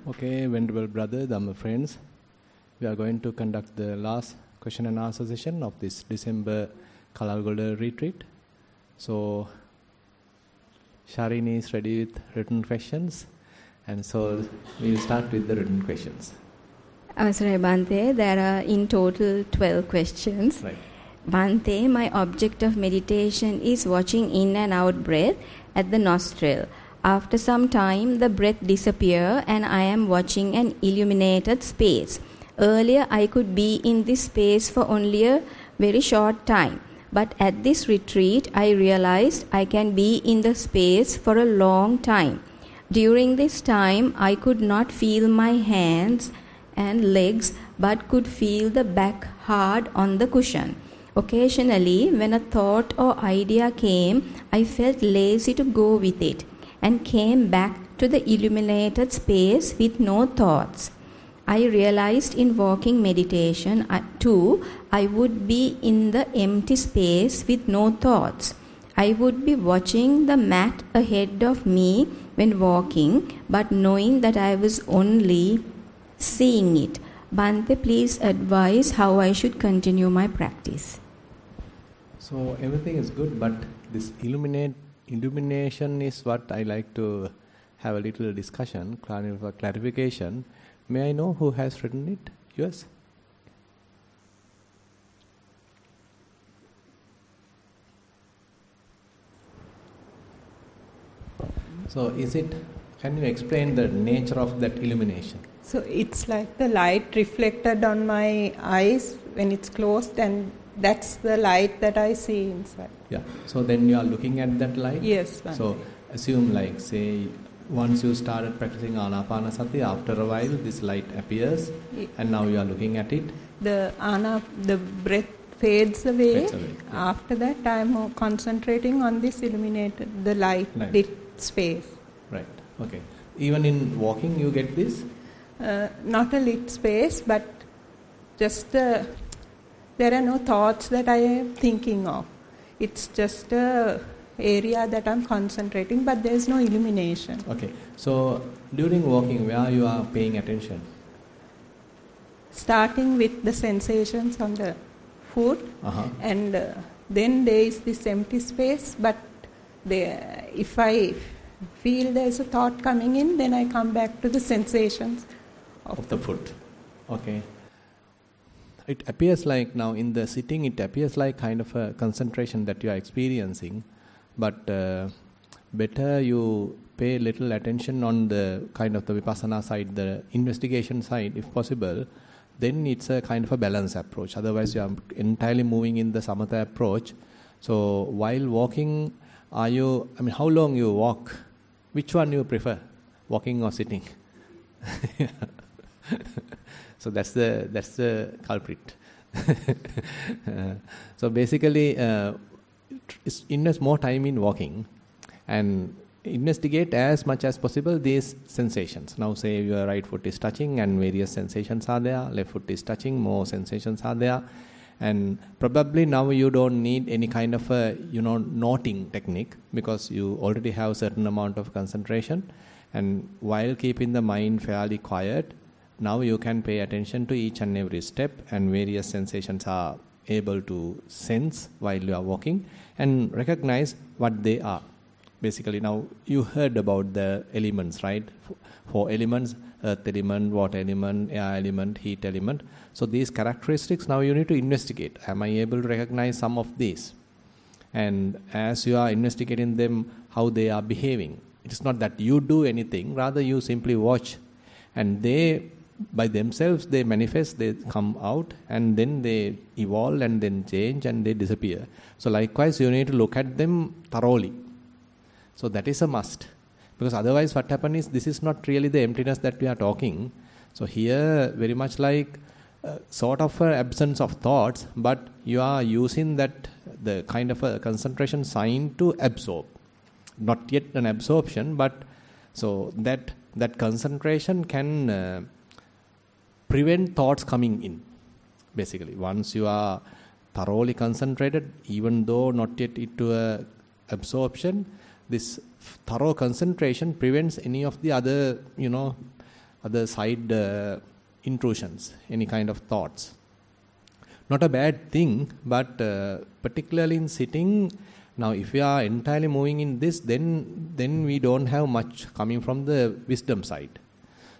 Okay, venerable brother, Dhamma friends, we are going to conduct the last question and answer session of this December Kalalgoda retreat. So, Sharini is ready with written questions, and so we will start with the written questions. Avasaraya Bhante, there are in total 12 questions. Right. Bhante, my object of meditation is watching in and out breath at the nostril. After some time, the breath disappears and I am watching an illuminated space. Earlier, I could be in this space for only a very short time. But at this retreat, I realized I can be in the space for a long time. During this time, I could not feel my hands and legs, but could feel the back hard on the cushion. Occasionally, when a thought or idea came, I felt lazy to go with it and came back to the illuminated space with no thoughts. I realized in walking meditation too, I would be in the empty space with no thoughts. I would be watching the mat ahead of me when walking, but knowing that I was only seeing it. Bhante, please advise how I should continue my practice. So everything is good, but this illumination is what I like to have a little discussion, clarification. May I know who has written it? Yours? So can you explain the nature of that illumination? So it's like the light reflected on my eyes when it's closed, and that's the light that I see inside. Yeah. So then you are looking at that light? Yes. So assume say once you started practicing Anapanasati, after a while this light appears and now you are looking at it. The breath fades away. Yeah. After that I am concentrating on this illuminated, the light lit space. Right. Okay. Even in walking you get this? Not a lit space, but just there are no thoughts that I am thinking of. It's just a area that I'm concentrating, but there is no illumination. Okay. So during walking, where you are paying attention? Starting with the sensations on the foot, and then there is this empty space, but if I feel there is a thought coming in, then I come back to the sensations of the foot. Okay. It appears like now in the sitting, it appears like kind of a concentration that you are experiencing, but better you pay little attention on the kind of the Vipassana side, the investigation side, if possible. Then it's a kind of a balance approach. Otherwise, you are entirely moving in the Samatha approach. So while walking, how long you walk? Which one you prefer, walking or sitting? So that's the culprit. So basically, invest more time in walking and investigate as much as possible these sensations. Now say your right foot is touching and various sensations are there, left foot is touching, more sensations are there, and probably now you don't need any kind of a noting technique because you already have a certain amount of concentration, and while keeping the mind fairly quiet, now you can pay attention to each and every step, and various sensations are able to sense while you are walking and recognize what they are. Basically, now you heard about the elements, right? 4 elements: earth element, water element, air element, heat element. So these characteristics, now you need to investigate. Am I able to recognize some of these? And as you are investigating them, how they are behaving. It is not that you do anything, rather you simply watch, and they by themselves they manifest, they come out, and then they evolve and then change and they disappear. So likewise you need to look at them thoroughly. So that is a must, because otherwise what happens is this is not really the emptiness that we are talking. So here very much like sort of an absence of thoughts, but you are using that the kind of a concentration sign to absorb. Not yet an absorption, but so that concentration can prevent thoughts coming in. Basically, once you are thoroughly concentrated, even though not yet into a absorption, this thorough concentration prevents any of the other, other side intrusions, any kind of thoughts. Not a bad thing, but particularly in sitting, now if we are entirely moving in this, then we don't have much coming from the wisdom side.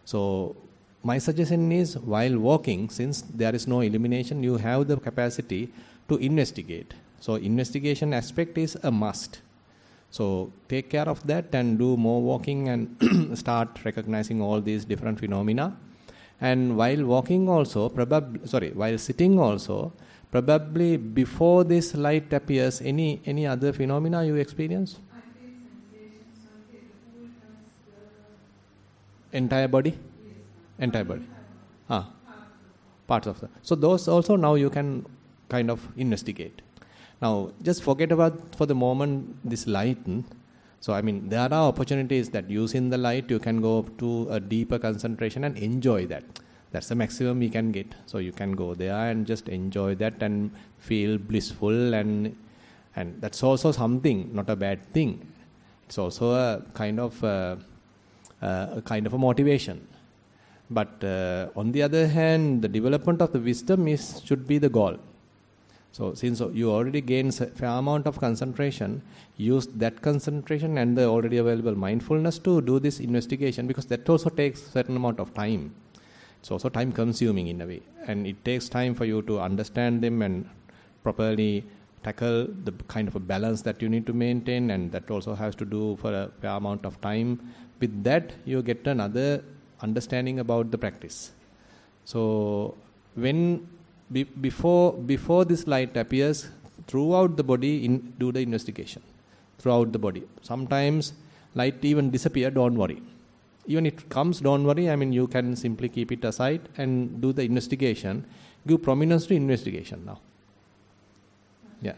So my suggestion is, while walking, since there is no illumination, you have the capacity to investigate. So investigation aspect is a must. So take care of that and do more walking and start recognizing all these different phenomena. And while walking also, while sitting also, probably before this light appears, any other phenomena you experience? I feel sensations on the whole Entire body? Yes. Entire body. Parts of the. So those also now you can kind of investigate. Now just forget about for the moment this light. So I mean there are opportunities that using the light you can go to a deeper concentration and enjoy that. That's the maximum we can get. So you can go there and just enjoy that and feel blissful, and that's also something, not a bad thing. It's also a kind of a motivation. But on the other hand, the development of the wisdom should be the goal. So since you already gained a fair amount of concentration, use that concentration and the already available mindfulness to do this investigation, because that also takes a certain amount of time. It's also time consuming in a way, and it takes time for you to understand them and properly tackle the kind of a balance that you need to maintain, and that also has to do for a fair amount of time. With that, you get another understanding about the practice. So when before this light appears, throughout the body, do the investigation throughout the body. Sometimes light even disappear, don't worry. Even if it comes, don't worry. I mean, you can simply keep it aside and do the investigation. Give prominence to investigation now. Yeah.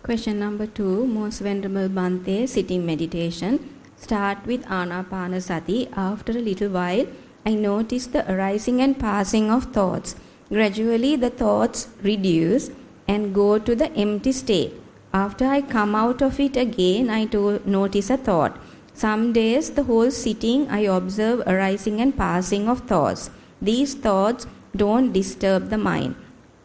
Question number 2, Most Venerable Bhante, sitting meditation. Start with Anapanasati. After a little while, I notice the arising and passing of thoughts. Gradually, the thoughts reduce and go to the empty state. After I come out of it again, I notice a thought. Some days, the whole sitting, I observe arising and passing of thoughts. These thoughts don't disturb the mind.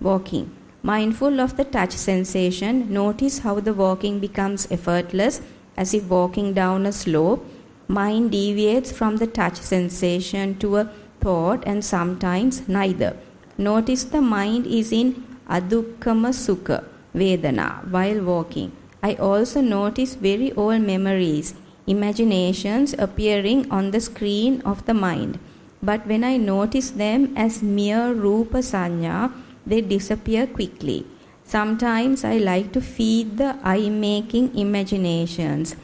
Walking. Mindful of the touch sensation, notice how the walking becomes effortless, as if walking down a slope. Mind deviates from the touch sensation to a thought, and sometimes neither. Notice the mind is in adukkama sukha vedana while walking. I also notice very old memories, imaginations appearing on the screen of the mind. But when I notice them as mere rupa sanya, they disappear quickly. Sometimes I like to feed the eye-making imaginations.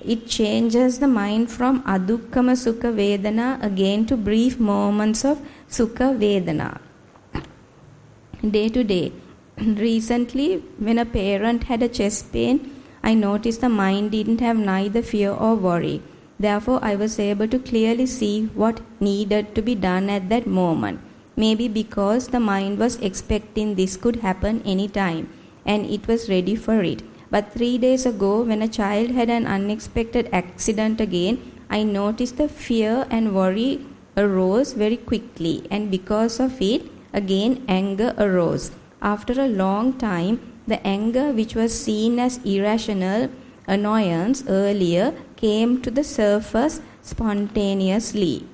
It changes the mind from adukkama sukha vedana again to brief moments of sukha vedana. Day to day. Recently, when a parent had a chest pain, I noticed the mind didn't have neither fear or worry. Therefore, I was able to clearly see what needed to be done at that moment. Maybe because the mind was expecting this could happen any time, and it was ready for it. But 3 days ago, when a child had an unexpected accident again, I noticed the fear and worry arose very quickly, and because of it, again anger arose. After a long time, the anger which was seen as irrational annoyance earlier came to the surface spontaneously.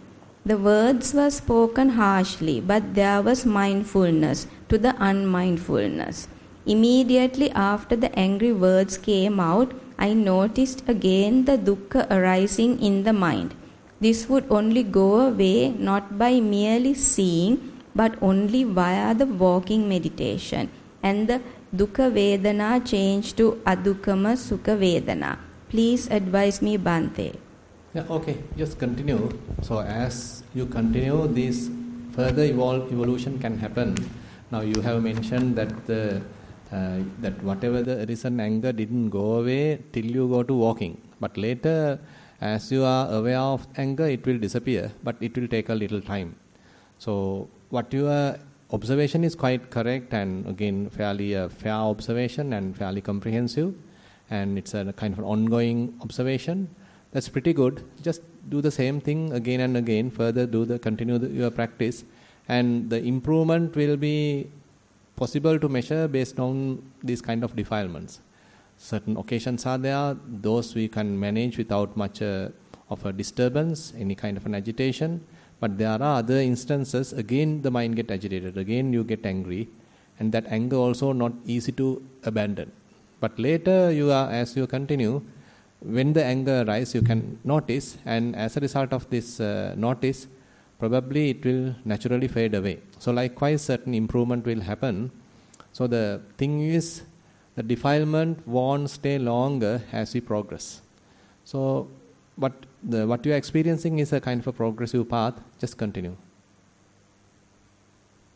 The words were spoken harshly, but there was mindfulness to the unmindfulness. Immediately after the angry words came out, I noticed again the dukkha arising in the mind. This would only go away not by merely seeing, but only via the walking meditation, and the dukkha vedana changed to adukkama sukha vedana. Please advise me, Bhante. Yeah, okay, just continue. So as you continue, this further evolution can happen. Now you have mentioned that that whatever the recent anger didn't go away till you go to walking. But later, as you are aware of anger, it will disappear, but it will take a little time. So what your observation is quite correct, and again fairly a fair observation and fairly comprehensive. and it's a kind of an ongoing observation, that's pretty good. Just do the same thing again and again, continue your practice, and the improvement will be possible to measure based on these kind of defilements. Certain occasions are there, those we can manage without much of a disturbance, any kind of an agitation. But there are other instances, again the mind gets agitated, again you get angry, and that anger also not easy to abandon. But later, as you continue, when the anger arises, you can notice, and as a result of this notice, probably it will naturally fade away. So likewise, certain improvement will happen. So the thing is, the defilement won't stay longer as we progress. So, but what you are experiencing is a kind of a progressive path. Just continue.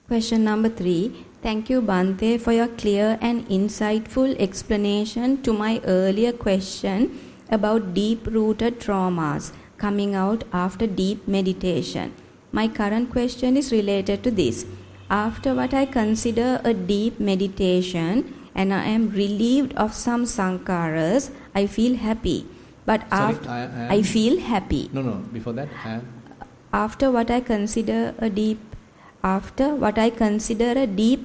Question number 3. Thank you, Bhante, for your clear and insightful explanation to my earlier question about deep-rooted traumas coming out after deep meditation. My current question is related to this. After what I consider a deep meditation and I am relieved of some sankharas, I feel happy. But I feel happy. No, before that, After what I consider a deep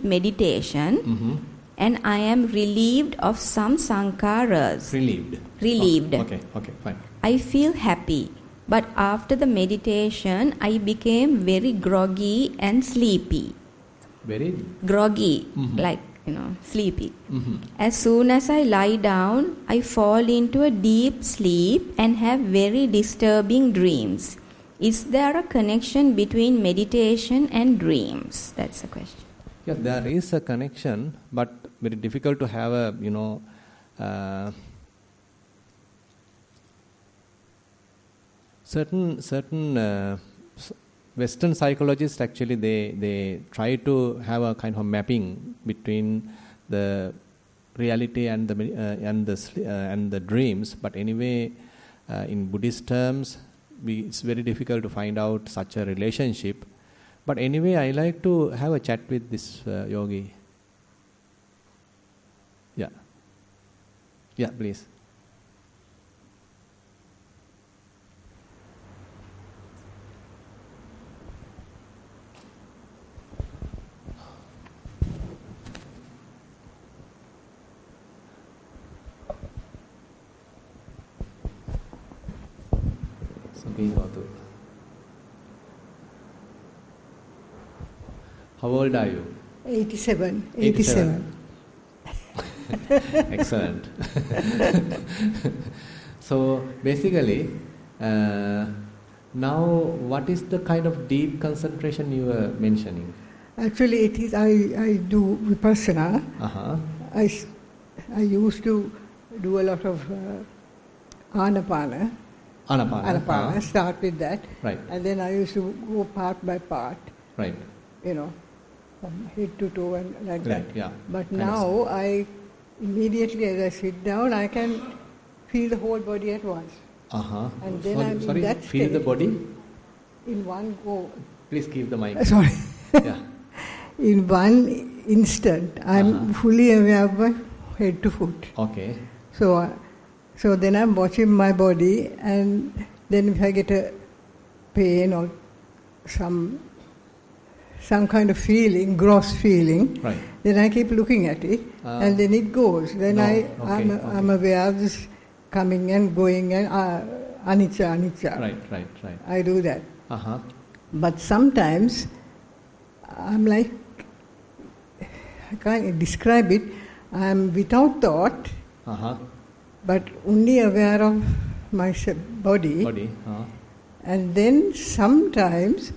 meditation, and I am relieved of some sankharas. Relieved. Okay, fine. I feel happy. But after the meditation, I became very groggy and sleepy. Very? Groggy, sleepy. As soon as I lie down, I fall into a deep sleep and have very disturbing dreams. Is there a connection between meditation and dreams? That's the question. Yeah, there is a connection, but very difficult to have a, certain Western psychologists actually they try to have a kind of mapping between the reality and the dreams. But anyway, in Buddhist terms, it's very difficult to find out such a relationship. But anyway, I like to have a chat with this yogi. Yeah, please. How old are you? 87. Excellent. So basically, now what is the kind of deep concentration you were mentioning? Actually, it is I do Vipassana. I used to do a lot of Anapana. Start with that. Right. And then I used to go part by part. Right. From head to toe and like that. Yeah. But now I immediately as I sit down, I can feel the whole body at once. And then I'm in that feel state. The body? In one go. Please keep the mic. Sorry. Yeah. In one instant, I'm fully aware of my head to foot. Okay. So then I'm watching my body, and then if I get a pain or some kind of feeling, gross feeling, right, then I keep looking at it, and then it goes. Then I'm aware of this coming and going and anicca. Right. I do that. But sometimes I'm like, I can't describe it. I'm without thought, but only aware of my body. And then sometimes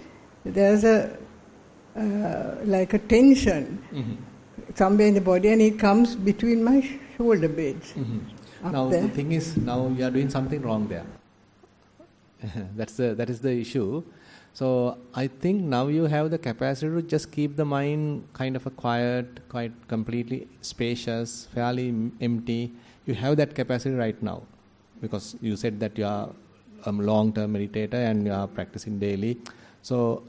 there's like a tension somewhere in the body, and it comes between my shoulder blades. Now the thing is, now you are doing something wrong there. That is the issue. So I think now you have the capacity to just keep the mind kind of a quiet, quite completely spacious, fairly empty. You have that capacity right now, because you said that you are a long-term meditator and you are practicing daily. So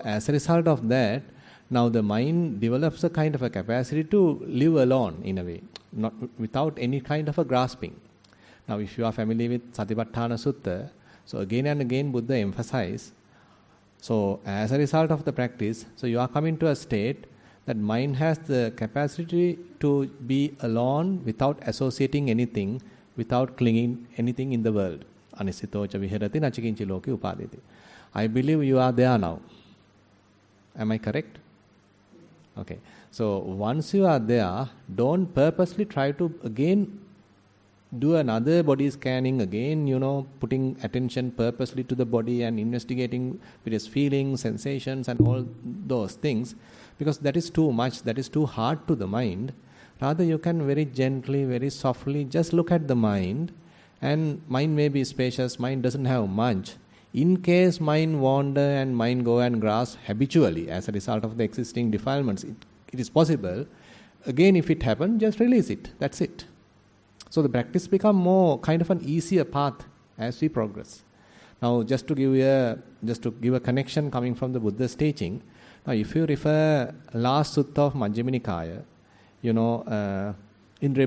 as a result of that, Now the mind develops a kind of a capacity to live alone in a way, not without any kind of a grasping. Now if you are familiar with Satipatthana Sutta, so again and again Buddha emphasizes, so as a result of the practice, so you are coming to a state that mind has the capacity to be alone without associating anything, without clinging anything in the world. Anisitocha viharati nachikinchi loke upaditi. I believe you are there now. Am I correct? Okay. So once you are there, don't purposely try to again do another body scanning, again, putting attention purposely to the body and investigating various feelings, sensations and all those things, because that is too much, that is too hard to the mind. Rather, you can very gently, very softly just look at the mind, and mind may be spacious, mind doesn't have much. In case mind wander and mind go and grasp habitually as a result of the existing defilements, it is possible. Again, if it happens, just release it. That's it. So the practice become more kind of an easier path as we progress. Now, just to give a connection coming from the Buddha's teaching. Now, if you refer last sutta of Majjhima Nikaya, Indriya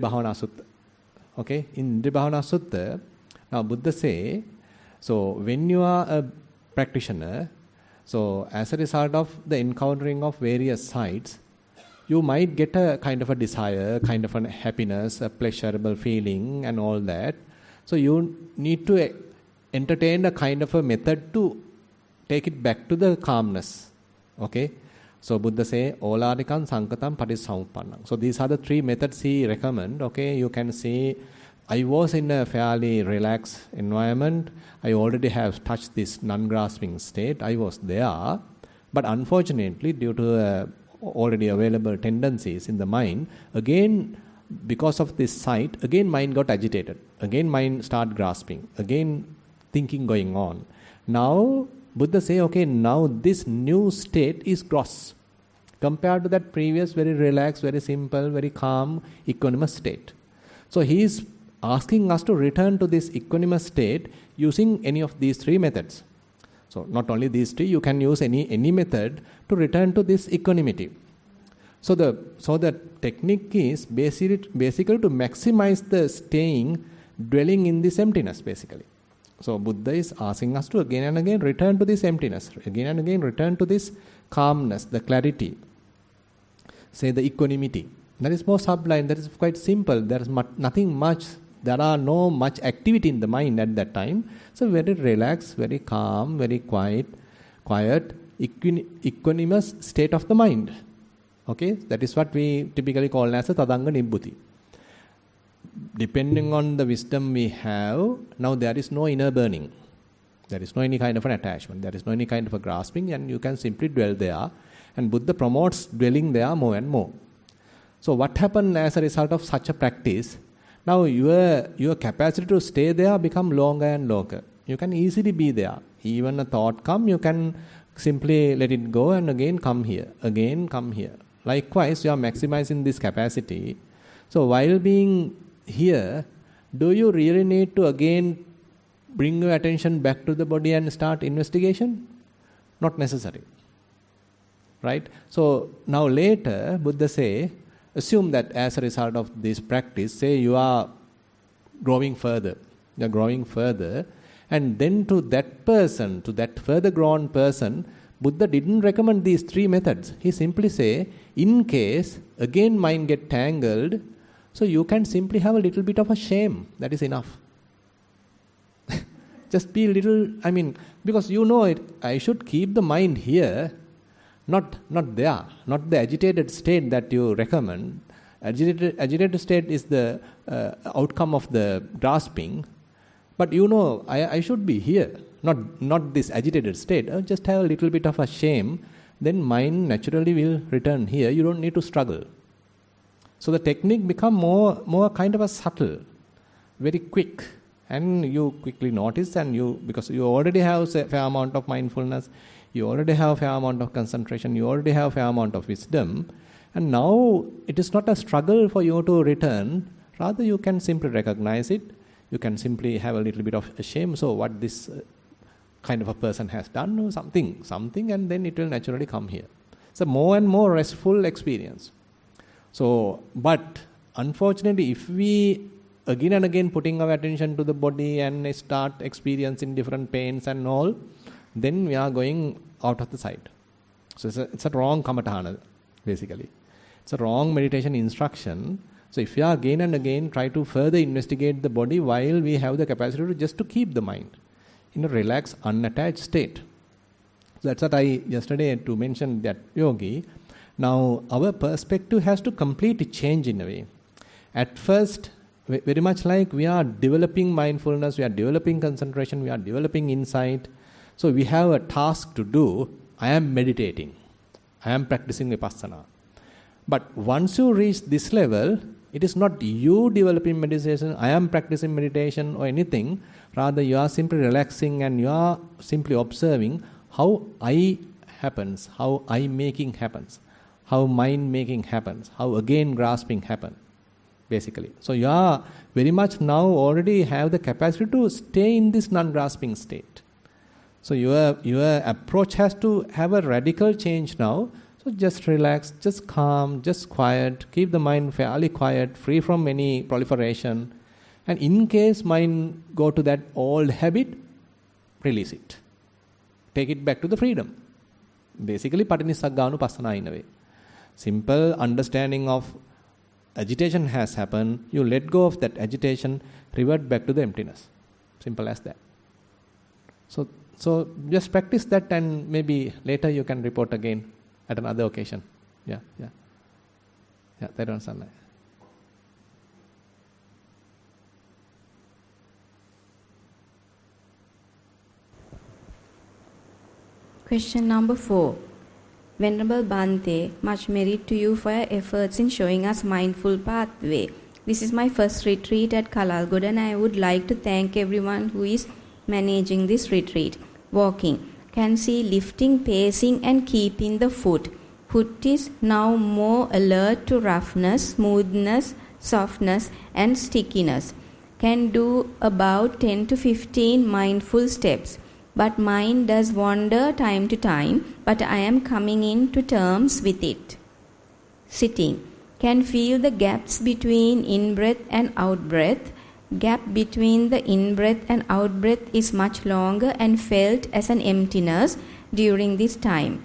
Bhavana Sutta. Okay, in Indriya Bhavana Sutta, now Buddha say, so when you are a practitioner, so as a result of the encountering of various sights, you might get a kind of a desire, kind of a happiness, a pleasurable feeling and all that. So you need to entertain a kind of a method to take it back to the calmness. Okay. So Buddha say, Oladikam Sankatam Patissamupannam. So these are the three methods he recommend. Okay. You can say, I was in a fairly relaxed environment. I already have touched this non-grasping state. I was there. But unfortunately, due to already available tendencies in the mind, again, because of this sight, again mind got agitated. Again mind start grasping. Again thinking going on. Now, Buddha say, okay, now this new state is gross compared to that previous very relaxed, very simple, very calm, equanimous state. So he is asking us to return to this equanimous state using any of these three methods. So not only these three, you can use any method to return to this equanimity. So the technique is basically to maximize the dwelling in this emptiness basically. So Buddha is asking us to again and again return to this emptiness, again and again return to this calmness, the clarity, say the equanimity. That is more sublime, that is quite simple, there is nothing much, there are no much activity in the mind at that time. So very relaxed, very calm, very quiet, equanimous state of the mind. Okay, that is what we typically call as a Tadanga Nibbhuti. Depending on the wisdom we have, now there is no inner burning. There is no any kind of an attachment. There is no any kind of a grasping, and you can simply dwell there. And Buddha promotes dwelling there more and more. So what happened as a result of such a practice? Now your capacity to stay there become longer and longer. You can easily be there. Even a thought come, you can simply let it go and again come here. Again come here. Likewise, you are maximizing this capacity. So while being here, do you really need to again bring your attention back to the body and start investigation? Not necessary. Right? So now later, Buddha say, assume that as a result of this practice, say you are growing further. You are growing further. And then to that person, to that further grown person, Buddha didn't recommend these three methods. He simply say, in case again mind get tangled, so you can simply have a little bit of a shame. That is enough. Just be a little, because you know it, I should keep the mind here, not there, not the agitated state that you recommend. Agitated state is the outcome of the grasping. But you know, I should be here, not this agitated state. Just have a little bit of a shame, then mind naturally will return here. You don't need to struggle. So the technique become more kind of a subtle, very quick, and you quickly notice, and because you already have a fair amount of mindfulness, you already have a fair amount of concentration, you already have a fair amount of wisdom, and now it is not a struggle for you to return. Rather, you can simply recognize it. You can simply have a little bit of shame. So what this kind of a person has done, or something, and then it will naturally come here. It's a more and more restful experience. So, but unfortunately, if we again and again putting our attention to the body and start experiencing different pains and all, then we are going out of the sight. So it's a wrong kamatana, basically. It's a wrong meditation instruction. So if you are again and again try to further investigate the body while we have the capacity to just to keep the mind in a relaxed, unattached state. So that's what I yesterday to mention that yogi. Now our perspective has to completely change in a way. At first, very much like we are developing mindfulness, we are developing concentration, we are developing insight. So we have a task to do. I am meditating. I am practicing Vipassana. But once you reach this level, it is not you developing meditation, I am practicing meditation or anything. Rather, you are simply relaxing and you are simply observing how I happens, how I making happens, how mind making happens, how again grasping happens, basically. So you are very much now already have the capacity to stay in this non-grasping state. So your approach has to have a radical change now. So just relax, just calm, just quiet, keep the mind fairly quiet, free from any proliferation. And in case mind go to that old habit, release it. Take it back to the freedom. Basically, patinissagganupassana in a way. Simple understanding of agitation has happened, you let go of that agitation, revert back to the emptiness. Simple as that. So just practice that and maybe later you can report again at another occasion. Yeah, Thero. Question number 4. Venerable Bhante, much merit to you for your efforts in showing us mindful pathway. This is my first retreat at Kalalgoda and I would like to thank everyone who is managing this retreat. Walking. Can see lifting, pacing and keeping the foot. Foot is now more alert to roughness, smoothness, softness and stickiness. Can do about 10 to 15 mindful steps. But mind does wander time to time, but I am coming into terms with it. Sitting. Can feel the gaps between in-breath and out-breath. Gap between the in-breath and out-breath is much longer and felt as an emptiness during this time.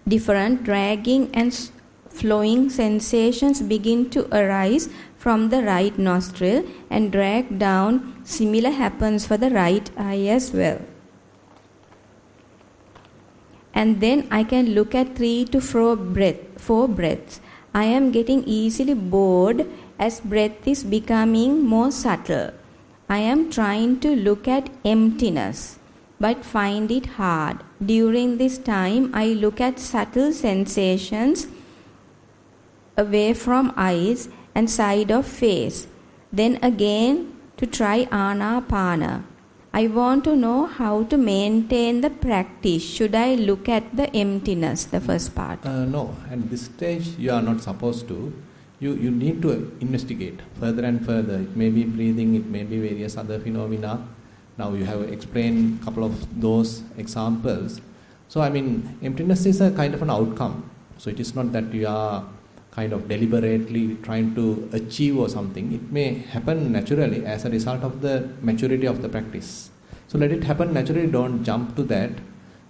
Different dragging and flowing sensations begin to arise from the right nostril and drag down. Similar happens for the right eye as well. And then I can look at 3 to 4 breaths. I am getting easily bored as breath is becoming more subtle. I am trying to look at emptiness, but find it hard. During this time, I look at subtle sensations away from eyes and side of face. Then again to try Anapana. I want to know how to maintain the practice. Should I look at the emptiness, the first part? No, at this stage you are not supposed to. You need to investigate further and further. It may be breathing, it may be various other phenomena. Now you have explained a couple of those examples. So emptiness is a kind of an outcome. So it is not that you are kind of deliberately trying to achieve or something. It may happen naturally as a result of the maturity of the practice. So let it happen naturally, don't jump to that.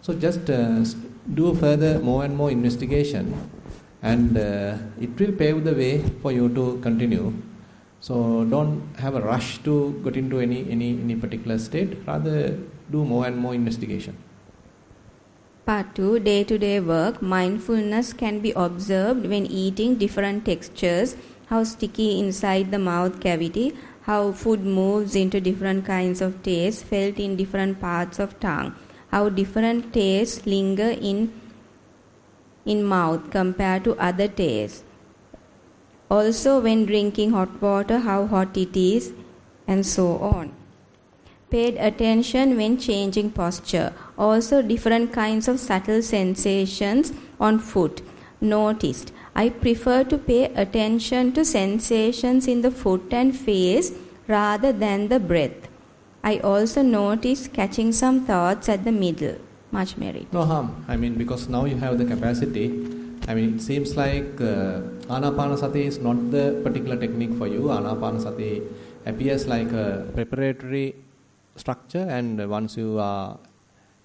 So just do further more and more investigation and it will pave the way for you to continue. So don't have a rush to get into any particular state, rather do more and more investigation. Part 2, day-to-day work. Mindfulness can be observed when eating different textures, how sticky inside the mouth cavity, how food moves into different kinds of tastes felt in different parts of tongue, how different tastes linger in mouth compared to other tastes. Also when drinking hot water, how hot it is, and so on. Paid attention when changing posture. Also different kinds of subtle sensations on foot. Noticed. I prefer to pay attention to sensations in the foot and face rather than the breath. I also notice catching some thoughts at the middle. much merit. No harm. I mean, because now you have the capacity. I mean, it seems like Anapanasati is not the particular technique for you. Anapanasati appears like a preparatory structure, and once you are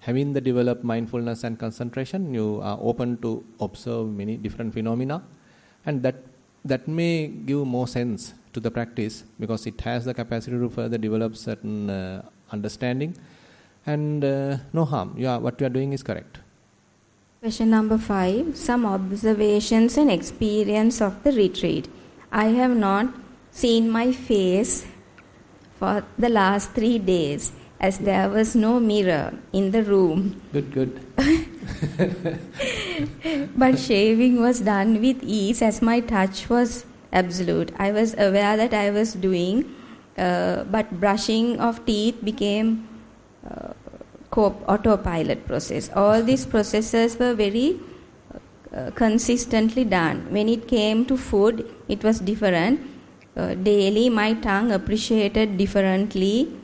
having the developed mindfulness and concentration, you are open to observe many different phenomena, and that may give more sense to the practice because it has the capacity to further develop certain understanding, and no harm. What you are doing is correct. Question number 5. Some observations and experience of the retreat. I have not seen my face for the last 3 days as there was no mirror in the room. Good. But shaving was done with ease as my touch was absolute. I was aware that I was doing, but brushing of teeth became autopilot process. All these processes were very consistently done. When it came to food, it was different. Daily, my tongue appreciated differently.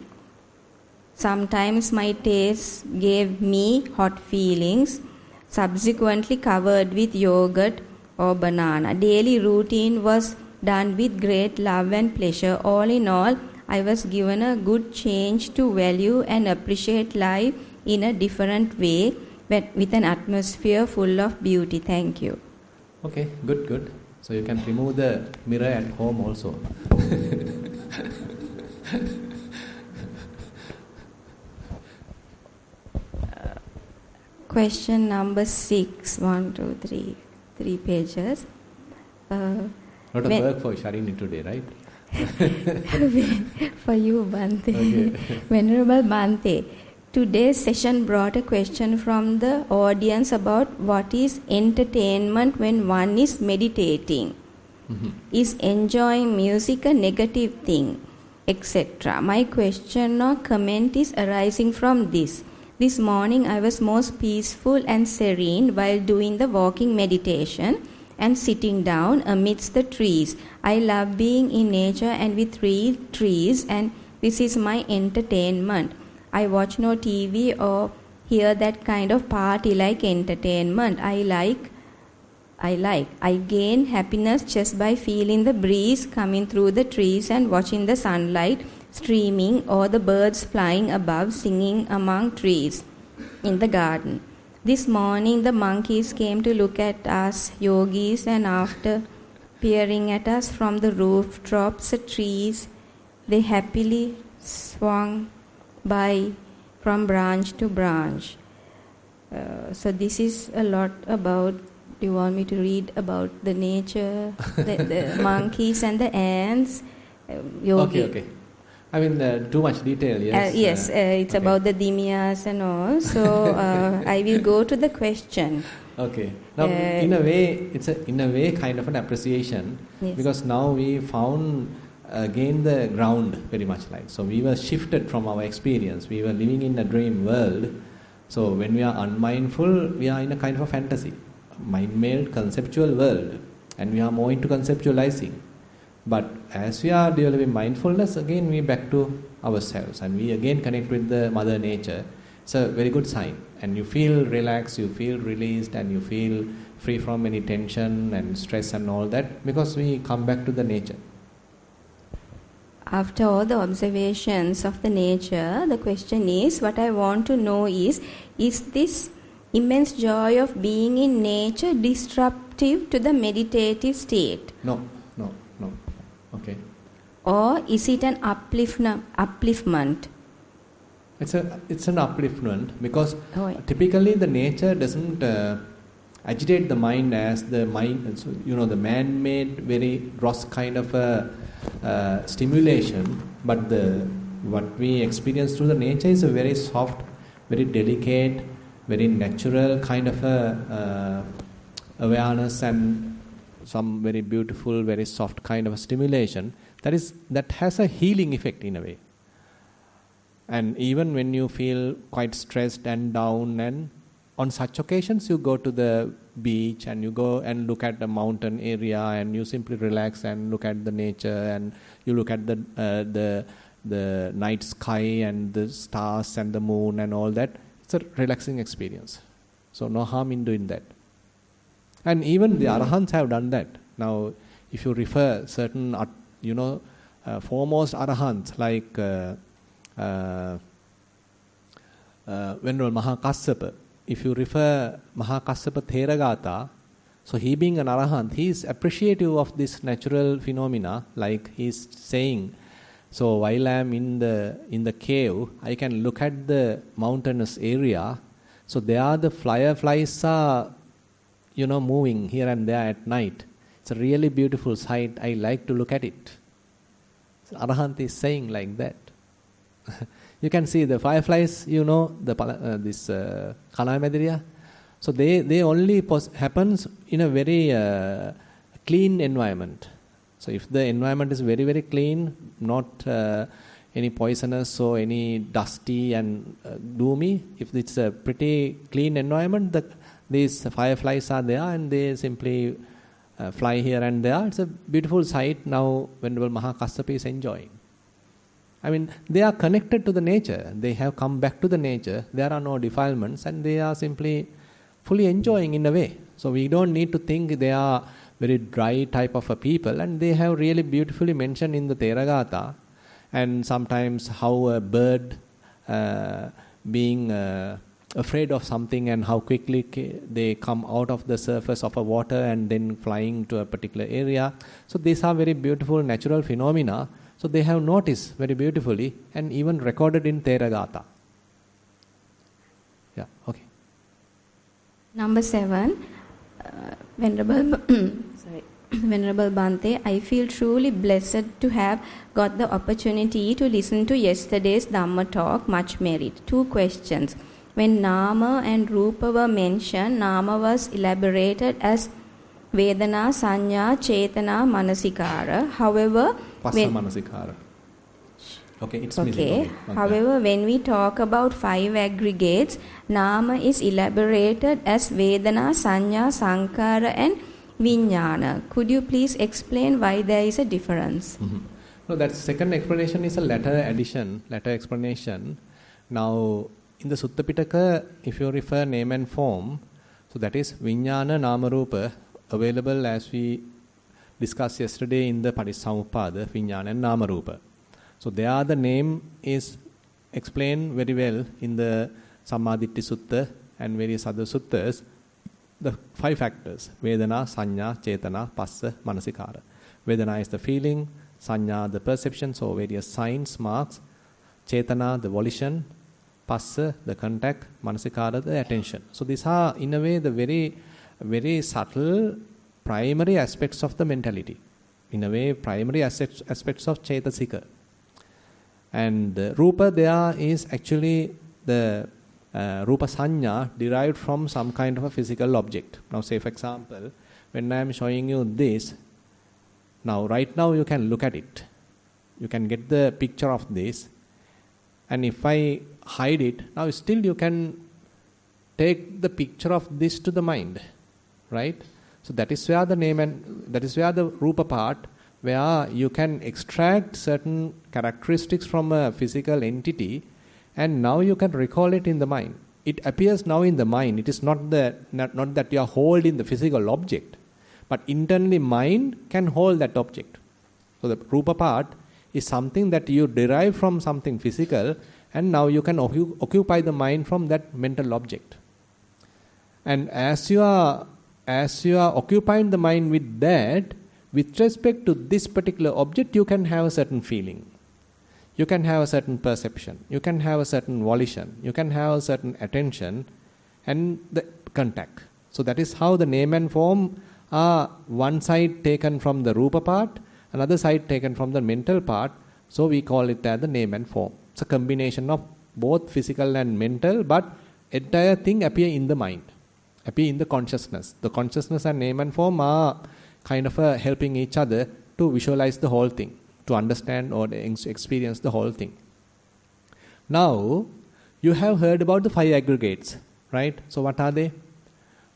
Sometimes my taste gave me hot feelings, subsequently covered with yogurt or banana. Daily routine was done with great love and pleasure. All in all, I was given a good change to value and appreciate life in a different way, but with an atmosphere full of beauty. Thank you. Okay, good. So you can remove the mirror at home also. Question number 6. 1, 2, 3. 3 pages. Lot of work for Sharini today, right? For you, Bhante. Okay. Venerable Bhante, today's session brought a question from the audience about what is entertainment when one is meditating. Mm-hmm. Is enjoying music a negative thing, etc.? My question or comment is arising from this. This morning I was most peaceful and serene while doing the walking meditation and sitting down amidst the trees. I love being in nature and with trees, and this is my entertainment. I watch no TV or hear that kind of party-like entertainment. I gain happiness just by feeling the breeze coming through the trees and watching the sunlight streaming or the birds flying above singing among trees in the garden. This morning the monkeys came to look at us yogis, and after peering at us from the rooftops of trees, they happily swung by from branch to branch. So this is a lot about, do you want me to read about the nature, the monkeys and the ants? Yogi. Okay. I mean, too much detail, yes? Yes, it's okay. about the dimyas and all. So I will go to the question. Okay. Now, in a way, it's kind of an appreciation, yes, because now we found again the ground very much like. So we were shifted from our experience. We were living in a dream world. So when we are unmindful, we are in a kind of a fantasy, mind-made conceptual world, and we are more into conceptualizing. But as we are developing mindfulness, again we back to ourselves and we again connect with the Mother Nature. It's a very good sign. And you feel relaxed, you feel released, and you feel free from any tension and stress and all that, because we come back to the nature. After all the observations of the nature, the question is, what I want to know is this immense joy of being in nature disruptive to the meditative state? No. Okay. Or is it an upliftment? It's an upliftment, because yeah, typically the nature doesn't agitate the mind as the mind. So, the man-made, very gross kind of a stimulation. But what we experience through the nature is a very soft, very delicate, very natural kind of a awareness and some very beautiful, very soft kind of a stimulation that has a healing effect in a way. And even when you feel quite stressed and down, and on such occasions you go to the beach and you go and look at the mountain area and you simply relax and look at the nature, and you look at the night sky and the stars and the moon and all that. It's a relaxing experience. So no harm in doing that. And even the Arahants have done that. Now, if you refer certain, foremost Arahants like Venerable Mahakassapa, if you refer Mahakassapa Theragatha, so he being an Arahant, he is appreciative of this natural phenomena, like he is saying, so while I am in the cave, I can look at the mountainous area. So there the fireflies are, moving here and there at night. It's a really beautiful sight. I like to look at it. So Arahant is saying like that. You can see the fireflies, this Kalalgoda. So they only happens in a very clean environment. So if the environment is very, very clean, not any poisonous or any dusty and gloomy, if it's a pretty clean environment, these fireflies are there and they simply fly here and there. It's a beautiful sight now Venerable Mahakassapa is enjoying. I mean, they are connected to the nature. They have come back to the nature. There are no defilements and they are simply fully enjoying in a way. So we don't need to think they are very dry type of a people, and they have really beautifully mentioned in the Theragatha, and sometimes how a bird being afraid of something and how quickly they come out of the surface of a water and then flying to a particular area. So these are very beautiful natural phenomena. So they have noticed very beautifully and even recorded in Theragatha. Yeah, okay. Number 7, Venerable Bhante, I feel truly blessed to have got the opportunity to listen to yesterday's Dhamma talk, much merit. 2 questions. When Nama and Rupa were mentioned, Nama was elaborated as Vedana, Sanya, Chetana, Manasikara. However, Manasikara. Okay, it's missing. Okay. However, when we talk about 5 aggregates, Nama is elaborated as Vedana, Sanya, Sankara and Vijnana. Could you please explain why there is a difference? Mm-hmm. No, that second explanation is a latter explanation. Now, in the Sutta Pitaka, if you refer name and form, so that is Vijnana Namarupa, available as we discussed yesterday in the Patissamuppada, Vijnana and Namarupa. So there the name is explained very well in the Sammaditthi Sutta and various other suttas. The 5 factors, Vedana, Sanya, Chetana, Passa, Manasikara. Vedana is the feeling, Sanya the perception, so various signs, marks, Chetana the volition, Passa the contact, Manasikara the attention. So these are in a way the very, very subtle primary aspects of the mentality. In a way, primary aspects of Chetasika. And Rupa there is actually the Rupa Sanya derived from some kind of a physical object. Now say for example, when I am showing you this, now right now you can look at it. You can get the picture of this. And if I hide it, now still you can take the picture of this to the mind. Right? So that is where the name and that is where the Rupa part, where you can extract certain characteristics from a physical entity and now you can recall it in the mind. It appears now in the mind. It is not that you are holding the physical object, but internally mind can hold that object. So the Rupa part is something that you derive from something physical and now you can occupy the mind from that mental object. And as you are occupying the mind with that, with respect to this particular object, you can have a certain feeling. You can have a certain perception. You can have a certain volition. You can have a certain attention and the contact. So that is how the name and form are one side taken from the Rupa part, another side taken from the mental part. So we call it as the name and form. It's a combination of both physical and mental, but entire thing appear in the mind, appear in the consciousness. The consciousness and name and form are kind of helping each other to visualize the whole thing, to understand or experience the whole thing. Now, you have heard about the 5 aggregates, right? So what are they?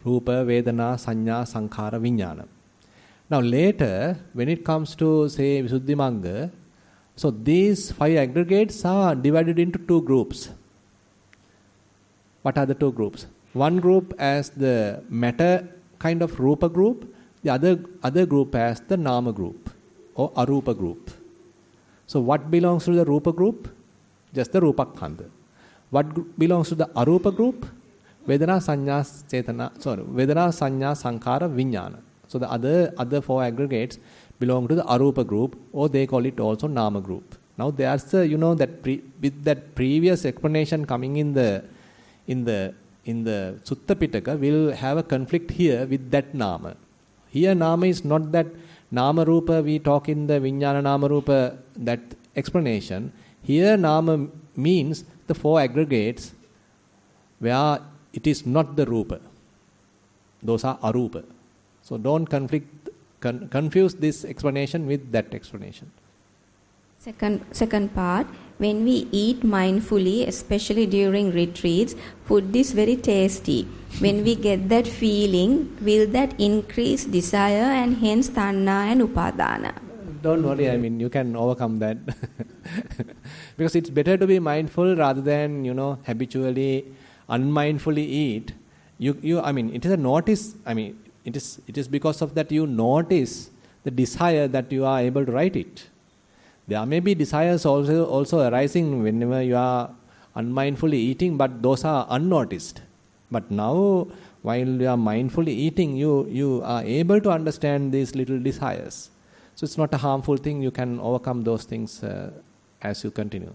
Rupa, Vedana, Sanya, Sankhara, Vijnana. Now later, when it comes to say Visuddhimagga, so these 5 aggregates are divided into 2 groups. What are the two groups? One group as the matter kind of Rupa group, the other group as the Nama group or Arupa group. So what belongs to the Rupa group? Just the Rupakhanda. What belongs to the Arupa group? Vedana, Sanya, Sankhara, Vijnana. So the other four aggregates belong to the Arupa group, or they call it also Nama group. Now there's with that previous explanation coming in the Sutta Pitaka, we'll have a conflict here with that Nama. Here Nama is not that Nama Rupa we talk in the Vijnana Nama Rupa, that explanation. Here Nama means the four aggregates where it is not the Rupa. Those are Arupa. So don't confuse this explanation with that explanation. Second part, when we eat mindfully, especially during retreats, food is very tasty. When we get that feeling, will that increase desire and hence tanna and upadana? Don't worry, you can overcome that. Because it's better to be mindful rather than, habitually, unmindfully eat. It is a notice, it is because of that you notice the desire that you are able to write it. There may be desires also arising whenever you are unmindfully eating, but those are unnoticed. But now, while you are mindfully eating, you are able to understand these little desires. So it's not a harmful thing. You can overcome those things as you continue.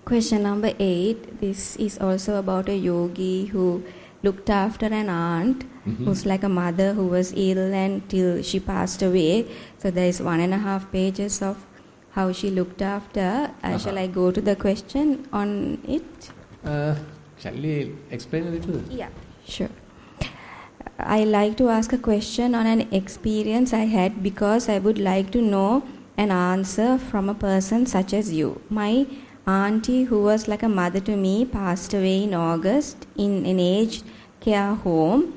Question number 8. This is also about a yogi who looked after an aunt who's like a mother who was ill until she passed away. So there is 1.5 pages of how she looked after. Shall I go to the question on it? Shall we explain a little? Yeah, sure. I like to ask a question on an experience I had because I would like to know an answer from a person such as you. My auntie, who was like a mother to me, passed away in August in an aged care home.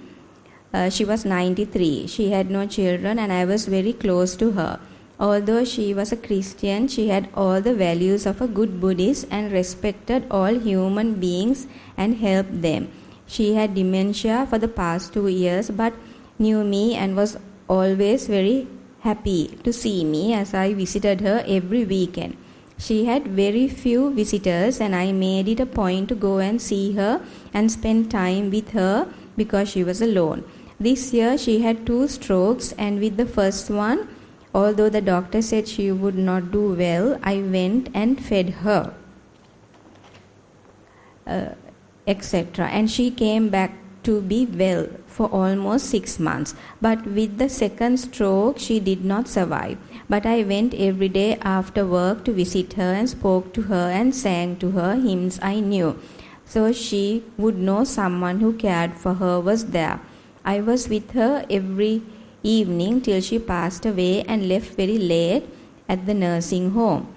She was 93. She had no children and I was very close to her. Although she was a Christian, she had all the values of a good Buddhist and respected all human beings and helped them. She had dementia for the past 2 years but knew me and was always very happy to see me as I visited her every weekend. She had very few visitors and I made it a point to go and see her and spend time with her because she was alone. This year she had 2 strokes and with the first one, although the doctor said she would not do well, I went and fed her, etc. And she came back to be well for almost 6 months. But with the second stroke, she did not survive. But I went every day after work to visit her and spoke to her and sang to her hymns I knew. So she would know someone who cared for her was there. I was with her every evening till she passed away and left very late at the nursing home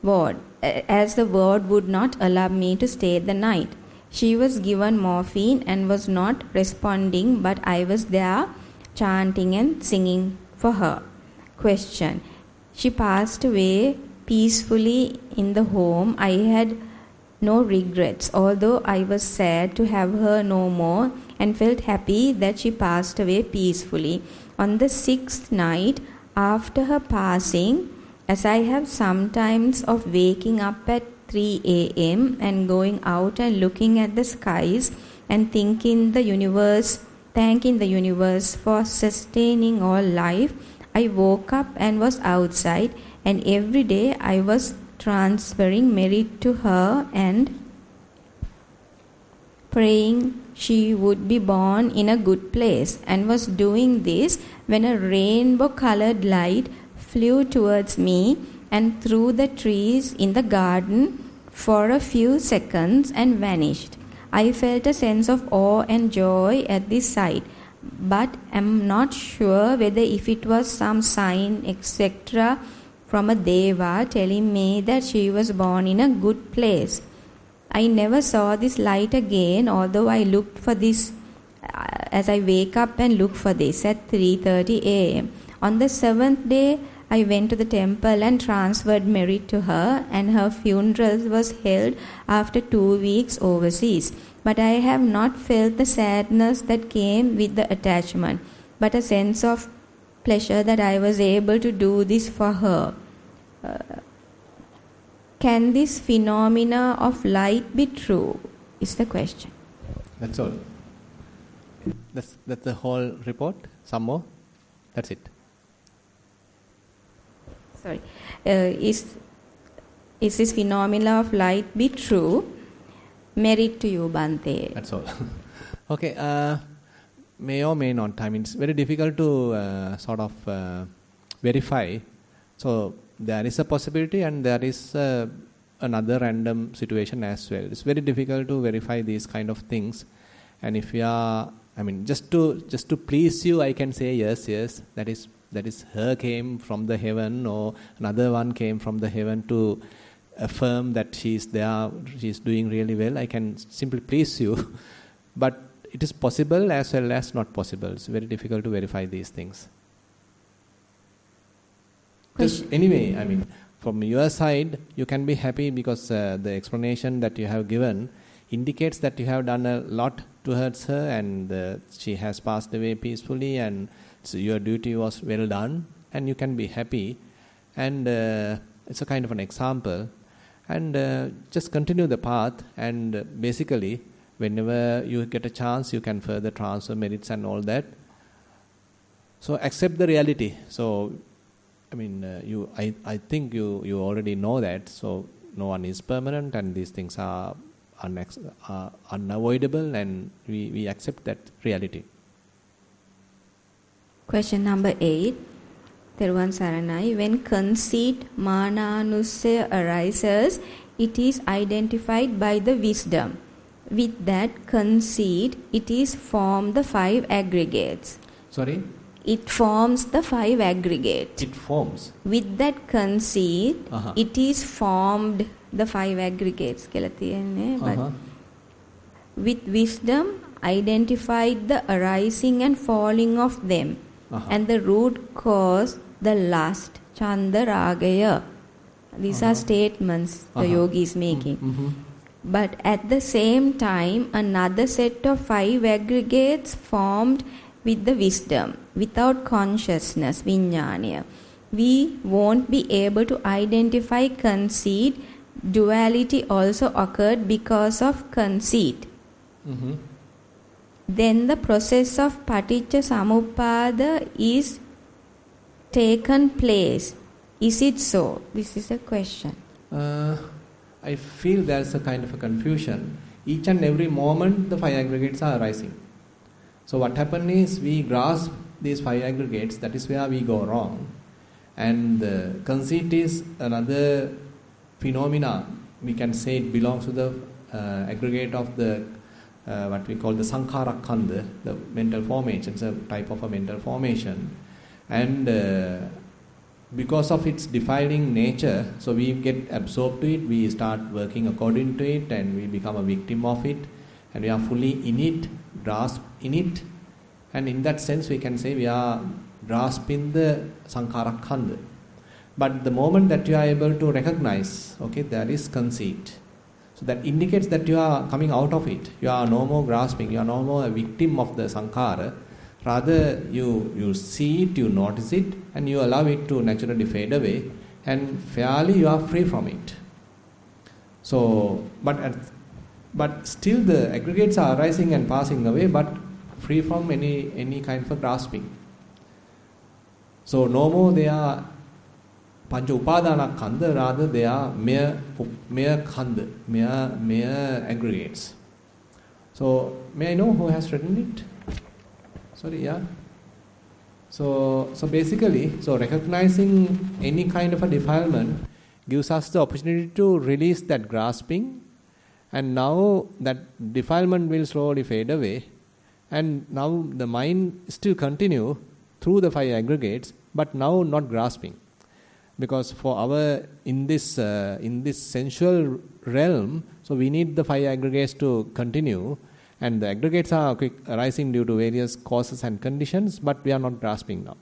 ward, as the ward would not allow me to stay the night. She was given morphine and was not responding, but I was there chanting and singing for her. Question. She passed away peacefully in the home. I had no regrets, although I was sad to have her no more and felt happy that she passed away peacefully. On the 6th night after her passing, as I have sometimes of waking up at 3 a.m. and going out and looking at the skies and thanking the universe for sustaining all life, I woke up and was outside, and every day I was transferring merit to her and praying she would be born in a good place, and was doing this when a rainbow-colored light flew towards me and through the trees in the garden for a few seconds and vanished. I felt a sense of awe and joy at this sight, but am not sure whether if it was some sign, etc., from a deva telling me that she was born in a good place. I never saw this light again, although I looked for this as I wake up and look for this at 3:30 a.m. On the 7th day, I went to the temple and transferred merit to her, and her funeral was held after 2 weeks overseas. But I have not felt the sadness that came with the attachment, but a sense of pleasure that I was able to do this for her. Can this phenomena of light be true? Is the question. That's all. That's the whole report. Some more. That's it. Sorry. Is this phenomena of light be true? Merit to you, Bhante. That's all. Okay. May or may not. I mean, it's very difficult to sort of verify. So there is a possibility, and there is another random situation as well. It's very difficult to verify these kind of things. And if you are, I mean, just to please you, I can say yes. That is her came from the heaven, or another one came from the heaven to affirm that she's there, she's doing really well. I can simply please you, but it is possible as well as not possible. It's very difficult to verify these things. Just anyway, I mean, from your side, you can be happy because the explanation that you have given indicates that you have done a lot towards her, and she has passed away peacefully, and so your duty was well done, and you can be happy. And it's a kind of an example. And just continue the path, and basically, whenever you get a chance, you can further transfer merits and all that. So accept the reality. So, I mean, I think you already know that. So no one is permanent, and these things are unavoidable, and we accept that reality. Question number 8. Theruvan Saranai. When conceit, mananusaya arises, it is identified by the wisdom. With that conceit, it is formed the 5 aggregates. Sorry? It forms the 5 aggregates. It forms. With that conceit, it is formed the 5 aggregates. But with wisdom, identified the arising and falling of them. And the root cause, the lust, Chandaragaya. These are statements the yogi is making. But at the same time, another set of 5 aggregates formed with the wisdom, without consciousness, Vijnānaya. We won't be able to identify conceit. Duality also occurred because of conceit. Then the process of Paticca Samuppada is taken place. Is it so? This is a question. I feel there's a kind of a confusion. Each and every moment the 5 aggregates are arising. So what happens is we grasp these 5 aggregates, that is where we go wrong. And the conceit is another phenomena. We can say it belongs to the aggregate of the what we call the Sankhara Khandha, the mental formation. It's a type of a mental formation. And because of its defiling nature, so we get absorbed to it, we start working according to it, and we become a victim of it, and we are fully in it, grasp in it, and in that sense we can say we are grasping the Sankhara Khandha. But the moment that you are able to recognize, okay, there is conceit, so that indicates that you are coming out of it. You are no more grasping, you are no more a victim of the Sankhara. Rather, you see it, you notice it, and you allow it to naturally fade away, and fairly you are free from it. So, but still the aggregates are arising and passing away, but free from any kind of grasping. So no more they are Pancha Upadana Khandha, rather they are mere Khandha, mere aggregates. So may I know who has written it? Sorry, yeah. So basically, so recognizing any kind of a defilement gives us the opportunity to release that grasping, and now that defilement will slowly fade away, and now the mind still continue through the 5 aggregates, but now not grasping, because for our in this sensual realm, so we need the 5 aggregates to continue. And the aggregates are arising due to various causes and conditions, but we are not grasping now.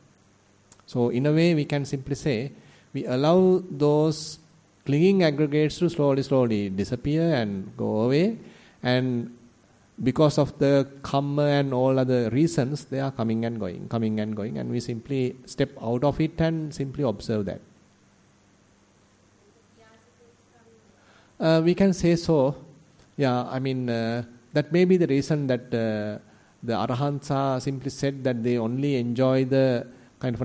So in a way we can simply say, we allow those clinging aggregates to slowly disappear and go away, and because of the karma and all other reasons, they are coming and going, and we simply step out of it and simply observe that. We can say so. Yeah, I mean, that may be the reason that the Arahants are simply said that they only enjoy the kind of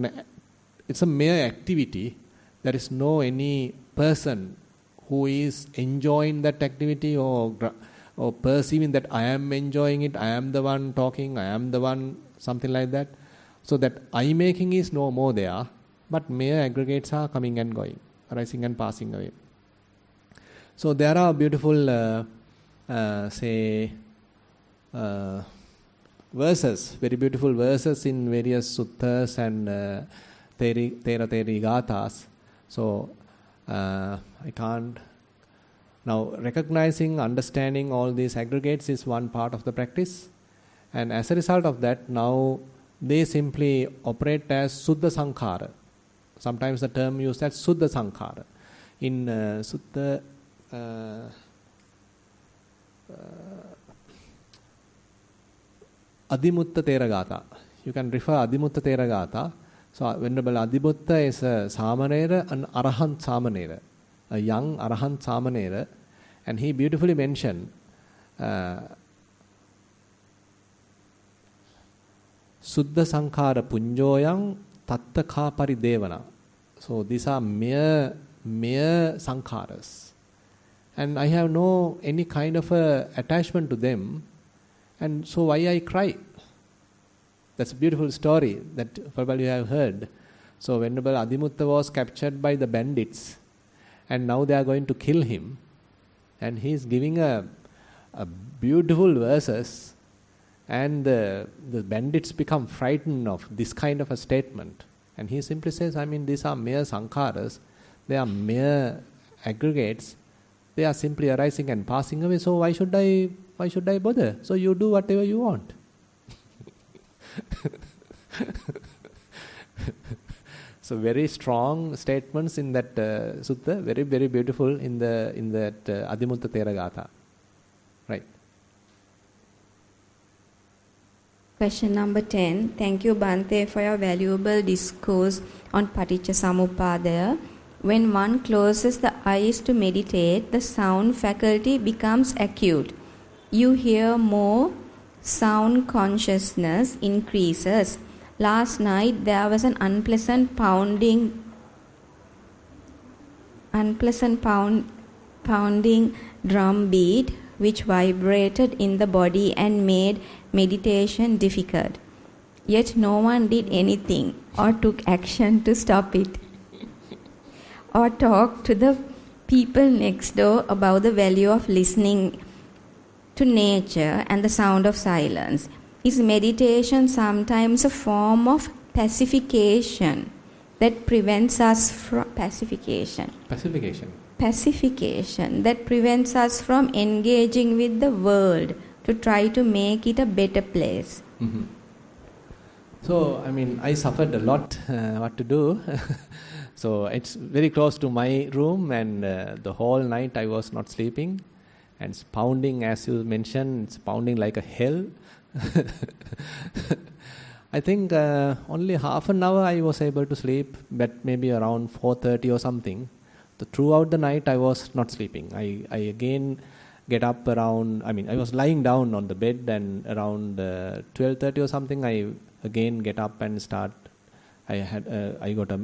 it's a mere activity. There is no any person who is enjoying that activity or perceiving that I am enjoying it, I am the one talking, I am the one, something like that. So that I-making is no more there, but mere aggregates are coming and going, arising and passing away. So there are beautiful, verses, very beautiful verses in various suttas and Thero gathas. So I can't. Now, recognizing, understanding all these aggregates is one part of the practice, and as a result of that, now they simply operate as Suddha Sankhara. Sometimes the term used as Suddha Sankhara. In Sutta Adhimutta Theragata, you can refer Adhimutta Theragata. So, Venerable Adhimutta is a Samanera, an Arahant Samanera, a young Arahant Samanera, and he beautifully mentioned Suddha Sankhara Punjoyang Tattaka Paridevana. So these are mere sankharas, and I have no any kind of a attachment to them, and so why I cry? That's a beautiful story that probably you have heard. So Venerable Adhimutta was captured by the bandits, and now they are going to kill him, and he is giving a beautiful verses, and the bandits become frightened of this kind of a statement, and he simply says, I mean, these are mere sankharas, they are mere aggregates, they are simply arising and passing away, so why should I bother? So you do whatever you want. So very strong statements in that sutta, very, very beautiful in that Adhimutta Theragata. Right. Question number 10. Thank you, Bhante, for your valuable discourse on Paticcasamuppada. When one closes the eyes to meditate, the sound faculty becomes acute. You hear more, sound consciousness increases. Last night there was an unpleasant pounding drum beat which vibrated in the body and made meditation difficult. Yet no one did anything or took action to stop it, or talked to the people next door about the value of listening to nature and the sound of silence. Is meditation sometimes a form of pacification that prevents us from pacification that prevents us from engaging with the world to try to make it a better place? Mm-hmm. So, I mean, I suffered a lot what to do. So it's very close to my room, and the whole night I was not sleeping, and it's pounding, as you mentioned, it's pounding like a hell. I think only half an hour I was able to sleep, but maybe around 4:30 or something. Throughout the night I was not sleeping. I again get up around, I mean, I was lying down on the bed, and around 12:30 or something I again get up and start. I got a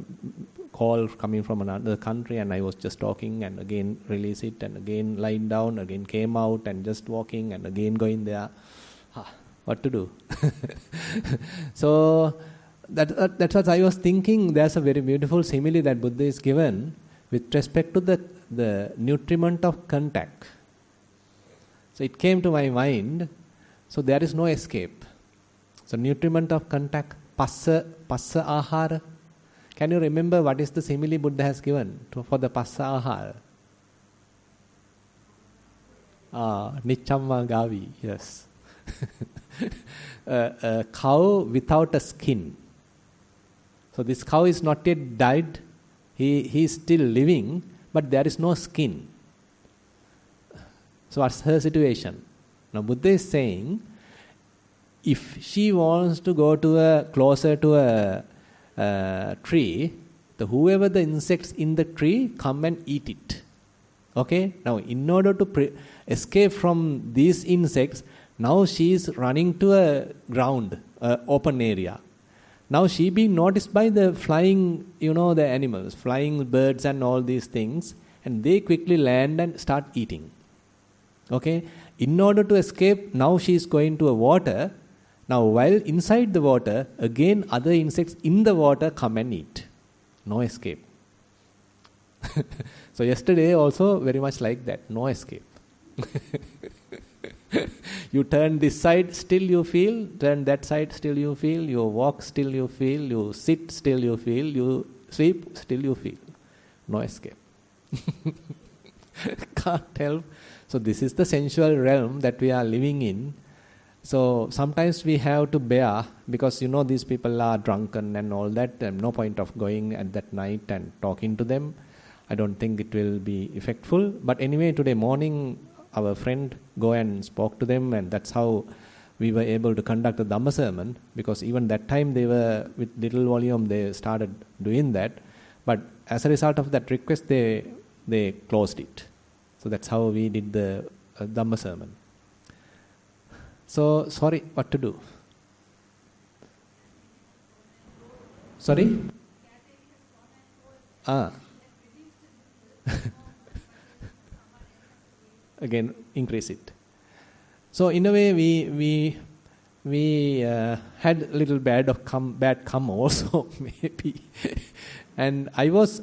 call coming from another country, and I was just talking, and again release it, and again lying down, again came out and just walking, and again going there. What to do? So that's what I was thinking. There's a very beautiful simile that Buddha is given with respect to the nutriment of contact. So it came to my mind. So there is no escape. So nutriment of contact, passa ahara. Can you remember what is the simile Buddha has given for the passa ahara? Nicchamma gavi, yes. A cow without a skin. So this cow is not yet died. He is still living, but there is no skin. So what's her situation? Now Buddha is saying, if she wants to go to closer to a tree, whoever the insects in the tree come and eat it. Okay? Now in order to escape from these insects, now she is running to a ground, open area. Now she being noticed by the flying, the animals, flying birds and all these things, and they quickly land and start eating. Okay? In order to escape, now she is going to a water. Now while inside the water, again other insects in the water come and eat. No escape. So yesterday also very much like that, no escape. You turn this side, still you feel. Turn that side, still you feel. You walk, still you feel. You sit, still you feel. You sleep, still you feel. No escape. Can't help. So this is the sensual realm that we are living in. So sometimes we have to bear, because these people are drunken and all that. No point of going at that night and talking to them. I don't think it will be effectful. But anyway, today morning, our friend go and spoke to them, and that's how we were able to conduct the Dhamma sermon, because even that time they were, with little volume, they started doing that. But as a result of that request, they closed it. So that's how we did the Dhamma sermon. So, sorry, what to do? Sorry? Again, increase it. So in a way, we had a little bad come also maybe. And I was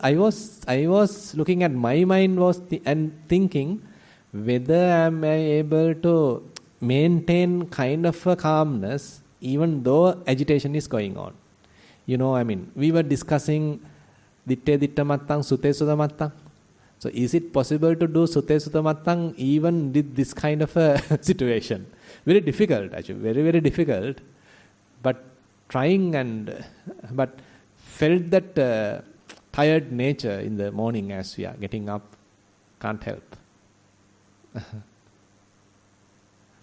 looking at my mind and thinking whether am I able to maintain kind of a calmness even though agitation is going on. We were discussing ditte ditta mattang, sute sutta mattang. So is it possible to do sute sutta mattang even with this kind of a situation? Very difficult actually, very, very difficult. But trying but felt that tired nature in the morning as we are getting up. Can't help.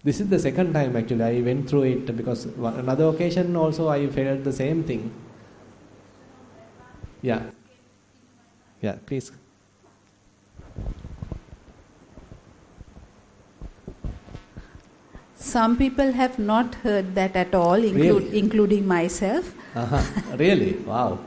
This is the second time actually I went through it, because another occasion also I felt the same thing. Yeah, please. Some people have not heard that at all, Really? including myself. Really? Wow.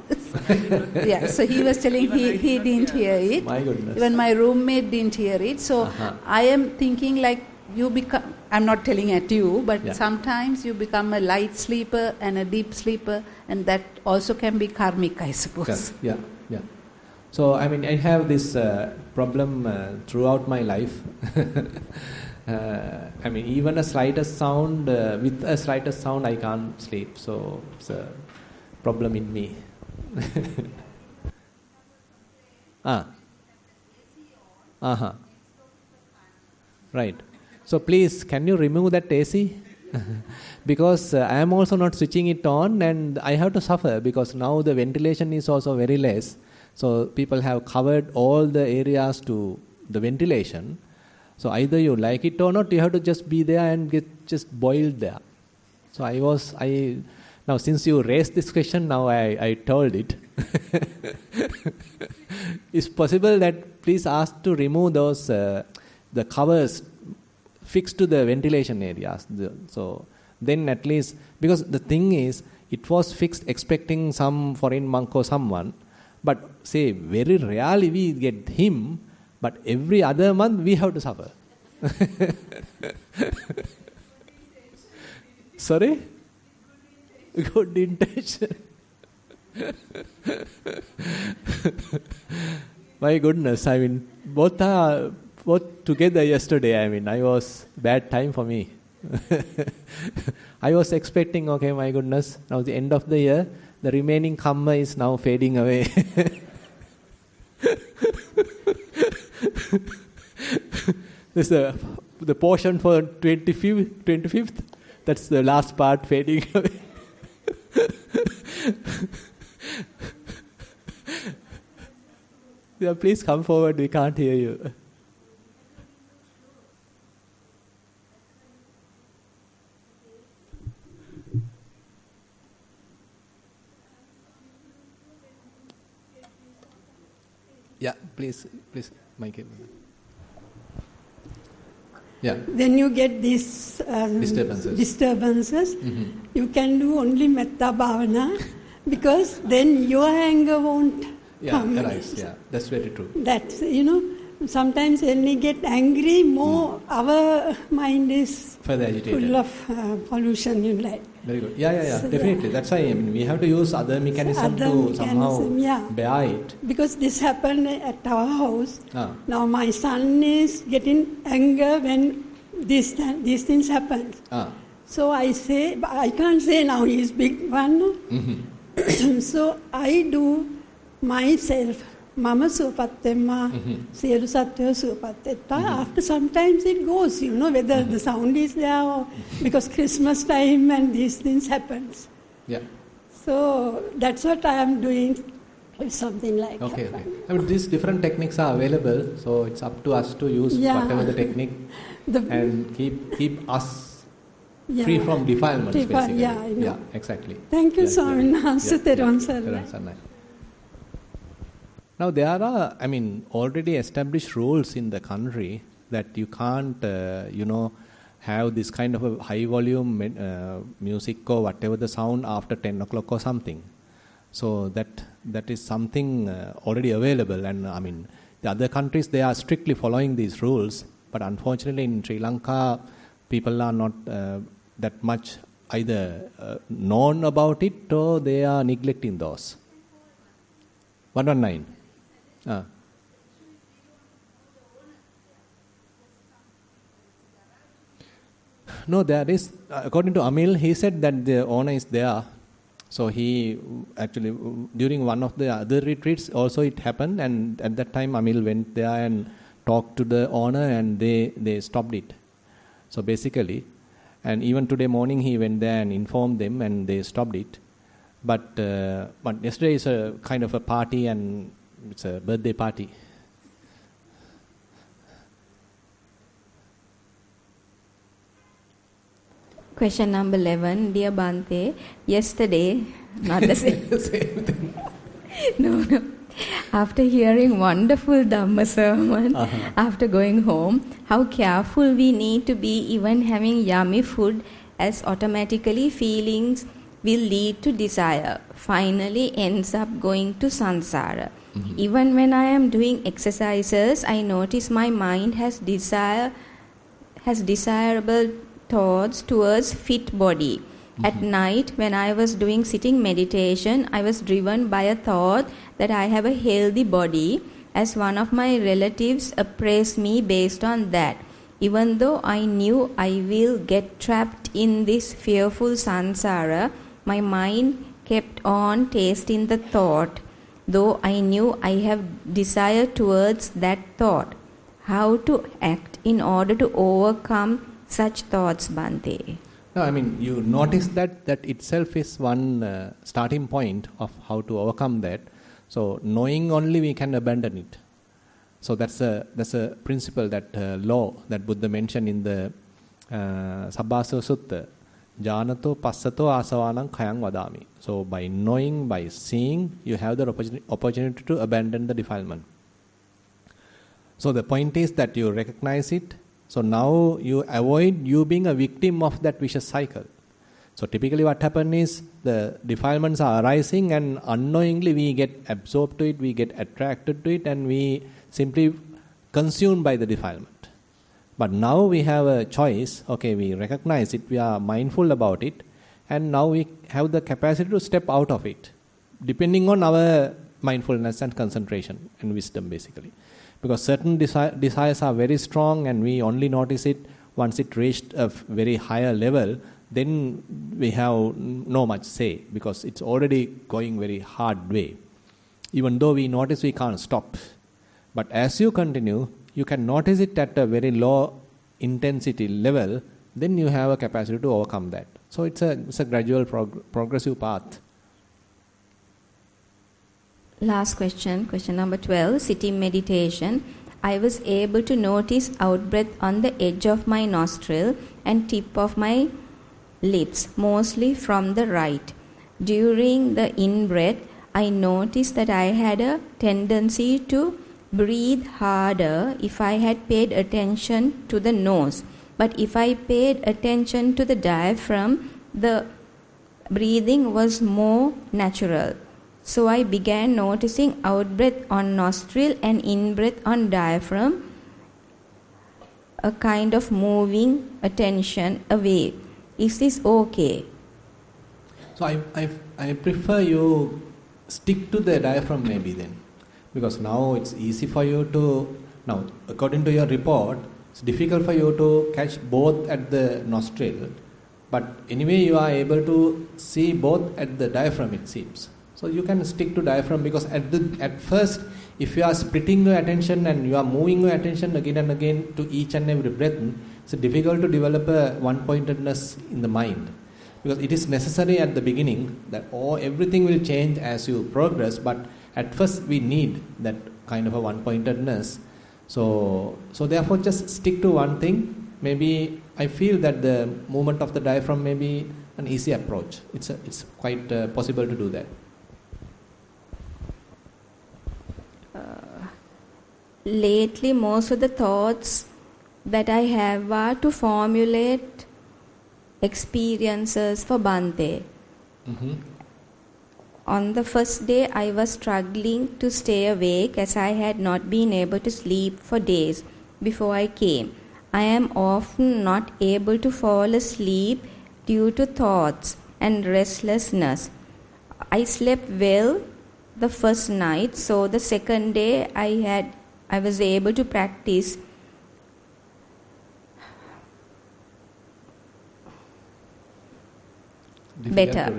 Yeah, so he was telling he didn't hear it. My goodness. Even my roommate didn't hear it. So I am thinking like you become, I'm not telling at you, but sometimes you become a light sleeper and a deep sleeper, and that also can be karmic, I suppose. Yeah. So, I have this problem throughout my life. Even a slightest sound, with a slightest sound I can't sleep. So, it's a problem in me. Right. So, please, can you remove that AC? Because I am also not switching it on, and I have to suffer because now the ventilation is also very less. So people have covered all the areas to the ventilation. So either you like it or not, you have to just be there and get just boiled there. So now since you raised this question, now I told it. It's possible that please ask to remove those the covers fixed to the ventilation areas. So then at least, because the thing is, it was fixed expecting some foreign monk or someone. But say very rarely we get him, but every other month we have to suffer. Sorry? Good intention. My goodness, both together yesterday, I was bad time for me. I was expecting, okay, my goodness, now the end of the year, the remaining karma is now fading away. This is the portion for 25th. That's the last part fading away. Yeah, please come forward, we can't hear you. Yeah, please, mic it. Yeah. When you get these disturbances, you can do only metta bhavana because then your anger won't come. Arise. Yeah, that's very true. That's, sometimes when we get angry, more our mind is further agitated, full of pollution. Very good. Yeah. So definitely. That's why we have to use other mechanism to somehow bear it. Because this happened at our house. Now my son is getting anger when these things happen. So I say, I can't say now he is big one. So I do myself. Mama supatemma, sielu satya supatetta. After sometimes it goes, whether the sound is there or because Christmas time and these things happens. Yeah. So that's what I am doing, something like that. Okay. I mean, these different techniques are available, so it's up to us to use whatever the technique and keep us free from defilements, basically. Yeah, exactly. Thank you so much, Thero. Now, there are, already established rules in the country that you can't, have this kind of a high volume music or whatever the sound after 10 o'clock or something. So that is something already available. And the other countries, they are strictly following these rules. But unfortunately, in Sri Lanka, people are not that much either known about it or they are neglecting those. 119. No, there is, according to Amil, he said that the owner is there. So he actually, during one of the other retreats also it happened, and at that time Amil went there and talked to the owner and they stopped it. So basically, and even today morning he went there and informed them and they stopped it. But yesterday is a kind of a party and it's a birthday party. Question number 11, dear Bhante, yesterday, not the same. Same thing. No. After hearing wonderful Dhamma sermon, after going home, how careful we need to be even having yummy food, as automatically feelings will lead to desire, finally ends up going to samsara. Even when I am doing exercises, I notice my mind has desirable thoughts towards fit body. At night, when I was doing sitting meditation, I was driven by a thought that I have a healthy body, as one of my relatives appraised me based on that. Even though I knew I will get trapped in this fearful samsara, my mind kept on tasting the thought, though I knew I have desire towards that thought. How to act in order to overcome such thoughts, Bhante? No, you notice that itself is one starting point of how to overcome that. So knowing only we can abandon it. So that's a principle, that law that Buddha mentioned in the Sabbasa Sutta. Janato passato asavanam khayang vadami. So by knowing, by seeing, you have the opportunity to abandon the defilement. So the point is that you recognize it. So now you avoid you being a victim of that vicious cycle. So typically what happens is the defilements are arising and unknowingly we get absorbed to it, we get attracted to it, and we simply consumed by the defilement. But now we have a choice. Okay, we recognize it, we are mindful about it, and now we have the capacity to step out of it, depending on our mindfulness and concentration and wisdom, basically. Because certain desires are very strong and we only notice it once it reached a very higher level, then we have no much say because it's already going very hard way. Even though we notice, we can't stop. But as you continue, you can notice it at a very low intensity level, then you have a capacity to overcome that. So it's a gradual progressive path. Last question, question number 12, sitting meditation. I was able to notice out-breath on the edge of my nostril and tip of my lips, mostly from the right. During the in-breath, I noticed that I had a tendency to breathe harder if I had paid attention to the nose. But if I paid attention to the diaphragm, the breathing was more natural. So I began noticing out-breath on nostril and in-breath on diaphragm, a kind of moving attention away. Is this okay? So I prefer you stick to the diaphragm maybe then. Because now it's easy for you to, now according to your report, it's difficult for you to catch both at the nostril. But anyway you are able to see both at the diaphragm it seems. So you can stick to diaphragm because at first if you are splitting your attention and you are moving your attention again and again to each and every breath, it's difficult to develop a one-pointedness in the mind. Because it is necessary at the beginning that everything will change as you progress, but at first we need that kind of a one-pointedness. So therefore just stick to one thing. Maybe I feel that the movement of the diaphragm may be an easy approach. It's quite possible to do that. Lately, most of the thoughts that I have are to formulate experiences for Bhante. Mm-hmm. On the first day, I was struggling to stay awake as I had not been able to sleep for days before I came. I am often not able to fall asleep due to thoughts and restlessness. I slept well the first night, so the second day I was able to practice better.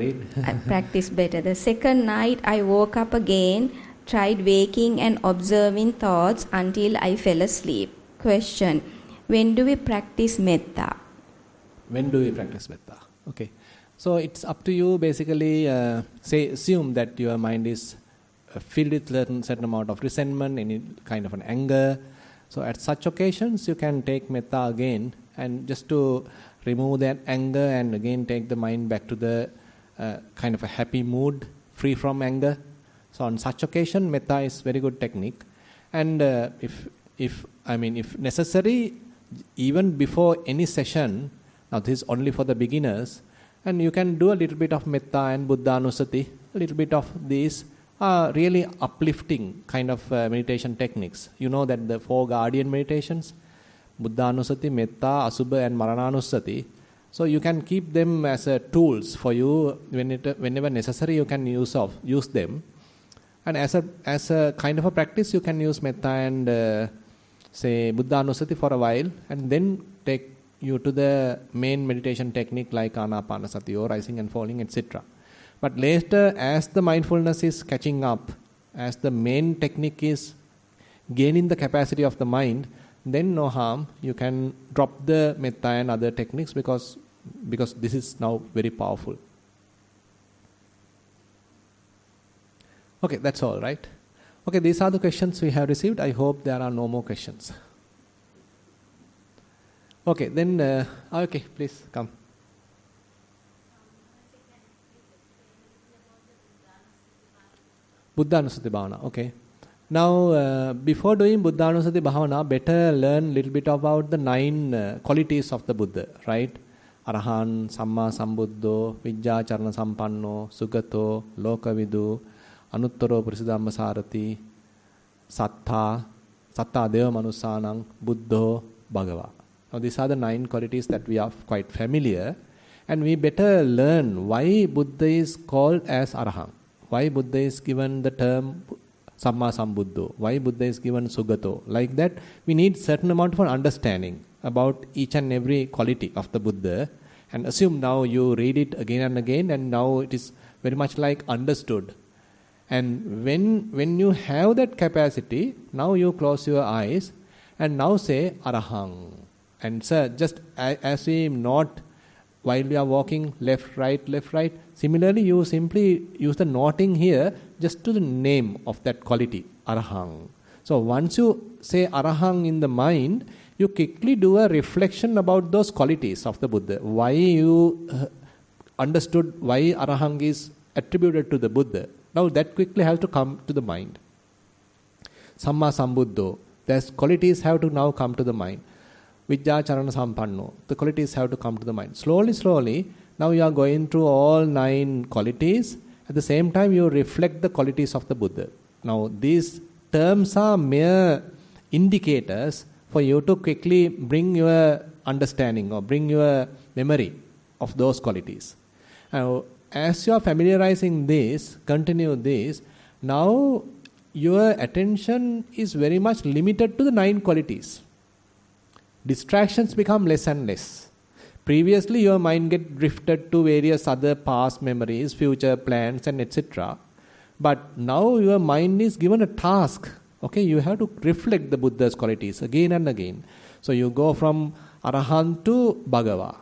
I practiced better. The second night I woke up again, tried waking and observing thoughts until I fell asleep. Question: when do we practice metta? When do we practice metta? Okay. So it's up to you basically. Assume that your mind is filled with certain amount of resentment, any kind of an anger. So at such occasions you can take metta again and just to remove that anger and again take the mind back to the kind of a happy mood, free from anger. So on such occasion metta is very good technique. And if necessary, even before any session, now this is only for the beginners, and you can do a little bit of metta and buddhanusati, a little bit of these are really uplifting kind of meditation techniques. You know that the 4 guardian meditations, buddhanusati, metta, asubha and marananusati. So you can keep them as tools for you whenever necessary. You can use them, and as a kind of a practice, you can use metta and say buddhanusati for a while, and then take you to the main meditation technique like anapanasati or rising and falling, etc. But later, as the mindfulness is catching up, as the main technique is gaining the capacity of the mind, then no harm. You can drop the metta and other techniques because this is now very powerful. Okay, that's all, right? Okay, these are the questions we have received. I hope there are no more questions. Okay, then, okay, please come. Buddhanusati Bhavana, okay. Now, before doing Buddhanusati Bhavana, better learn a little bit about the 9 qualities of the Buddha, right? Arahan, Samma Sambuddho, Vijja Charana Sampanno, Sugato, Lokavidu, Anuttaro Purisidhamma Sarati, Sattha Deva Manusanang, Buddho, Bhagava. Now, these are the 9 qualities that we are quite familiar, and we better learn why Buddha is called as Arahant. Why Buddha is given the term Samma Sambuddho? Why Buddha is given Sugato? Like that, we need certain amount of understanding about each and every quality of the Buddha. And assume now you read it again and again, and now it is very much like understood. And when you have that capacity, now you close your eyes and now say Arahang. And sir, just as we note while we are walking left, right, similarly you simply use the noting here just to the name of that quality, arahang. So once you say arahang in the mind, you quickly do a reflection about those qualities of the Buddha. Why you understood why arahang is attributed to the Buddha. Now that quickly has to come to the mind. Samma sambuddho, those qualities have to now come to the mind. Vijja charana sampanno, the qualities have to come to the mind. Slowly, now you are going through all 9 qualities. At the same time, you reflect the qualities of the Buddha. Now these terms are mere indicators for you to quickly bring your understanding or bring your memory of those qualities. Now, as you are familiarizing this, continue this, now your attention is very much limited to the 9 qualities. Distractions become less and less. Previously, your mind get drifted to various other past memories, future plans, and etc. But now your mind is given a task. Okay, you have to reflect the Buddha's qualities again and again. So you go from Arahant to Bhagava.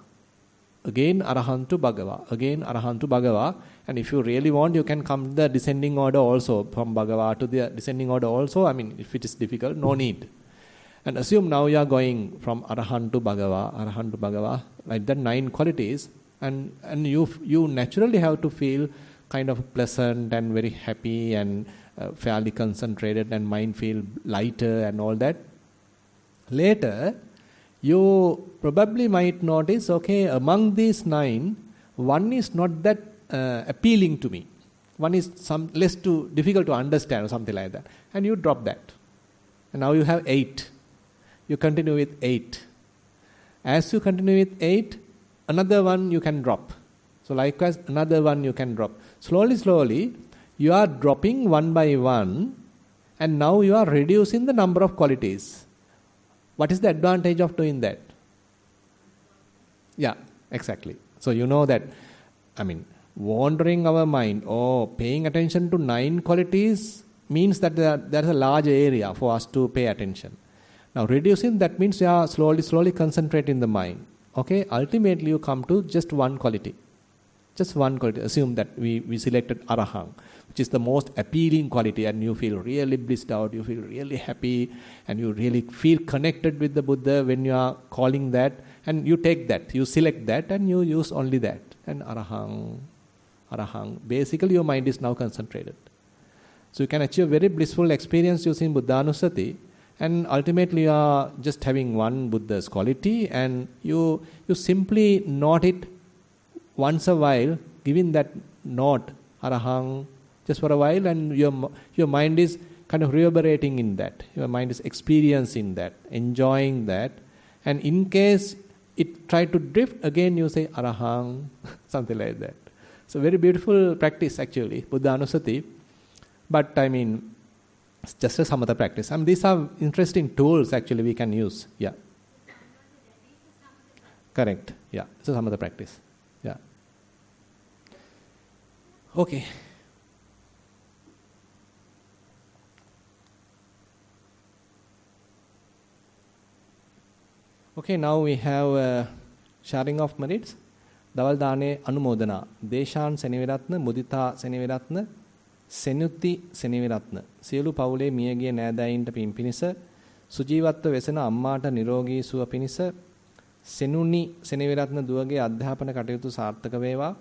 Again Arahant to Bhagava. Again Arahant to Bhagava. And if you really want, you can come to the descending order also. From Bhagava to the descending order also. I mean, if it is difficult, no need. And assume now you are going from Arahant to Bhagava, like that 9 qualities. And you naturally have to feel kind of pleasant and very happy and fairly concentrated, and mind feel lighter and all that. Later, you probably might notice, okay, among these 9, one is not that appealing to me. One is some less too difficult to understand or something like that. And you drop that. And now you have 8. You continue with 8. As you continue with 8, another one you can drop. So likewise, another one you can drop. Slowly, you are dropping one by one, and now you are reducing the number of qualities. What is the advantage of doing that? Yeah, exactly. So you know that, wandering our mind or paying attention to 9 qualities means that there is a large area for us to pay attention. Now reducing that means you are slowly concentrating the mind. Okay, ultimately you come to just one quality. Just one quality. Assume that we selected Arahang, which is the most appealing quality, and you feel really blissed out, you feel really happy, and you really feel connected with the Buddha when you are calling that, and you take that, you select that, and you use only that. And Arahang. Basically your mind is now concentrated. So you can achieve a very blissful experience using Buddhanusati, and ultimately you are just having one Buddha's quality, and you simply note it once a while, giving that note, Arahang, just for a while, and your mind is kind of reverberating in that. Your mind is experiencing that, enjoying that. And in case it try to drift, again you say Arahang, something like that. So very beautiful practice actually, Buddhanusati. But it's just a samatha practice. These are interesting tools actually we can use. Yeah. Correct. Yeah. It's a samatha practice. Yeah. Okay. Okay, now we have sharing of merits. Dawal dane anumodana. Deshan seniviratna, mudita seniviratna, senuti seniviratna. Sielu pawule miyage nෑදෑයින්ට පින් පිණිස, සුජීවත්ව වෙසෙන අම්මාට නිරෝගී සුව පිණිස, සෙනුනි සෙනවිරත්න දුවගේ අධ්‍යාපන කටයුතු සාර්ථක වේවා.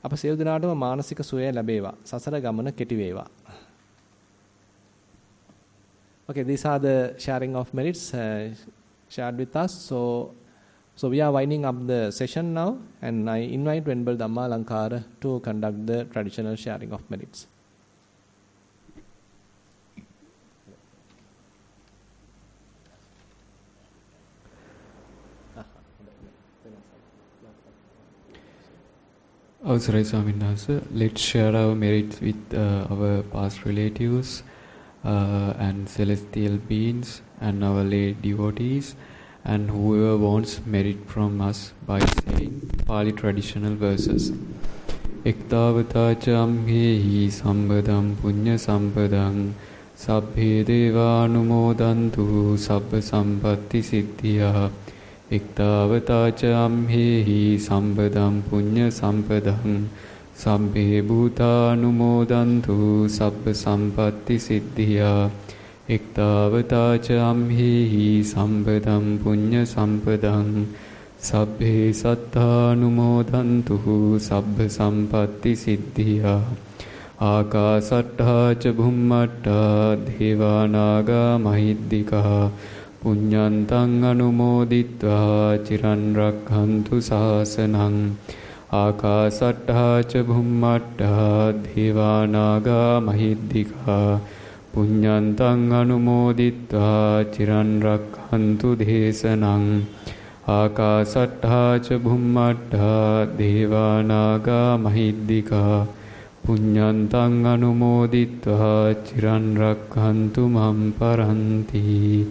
අප සියලු දෙනාටම මානසික සුවය ලැබේවා. සසර ගමන කෙටි වේවා. Okay, these are the sharing of merits shared with us. So we are winding up the session now, and I invite Venerable Dhammalankara to conduct the traditional sharing of merits. Avasaraya Swamin Wahanse, let's share our merits with our past relatives and celestial beings and our lay devotees, and whoever wants merit from us by saying Pali traditional verses. Ektavata chamhehi sambadam punya sampadam sabbhe deva anumodantu sabba sampatti siddhya. Ektavata chamhehi sambadam punya sampadam Sabbe bhutanumodantu sabba sampatti siddhya. Iktavata ca amhi sambadam punya sampadam. Sabbe satthanumodantu sabba sampatti siddhya. Akasattha ca bhummatta devanaga mahiddika. Punyantang anumoditva chiran rakhantu sasanang. Akasattha ca bhummatta devanaga mahiddika. Punyantang anumoditva chiran rakhantu desanang. Akasattha ca bhummatta devanaga mahiddika. Punyantang anumoditva chiran rakhantu mam paranti.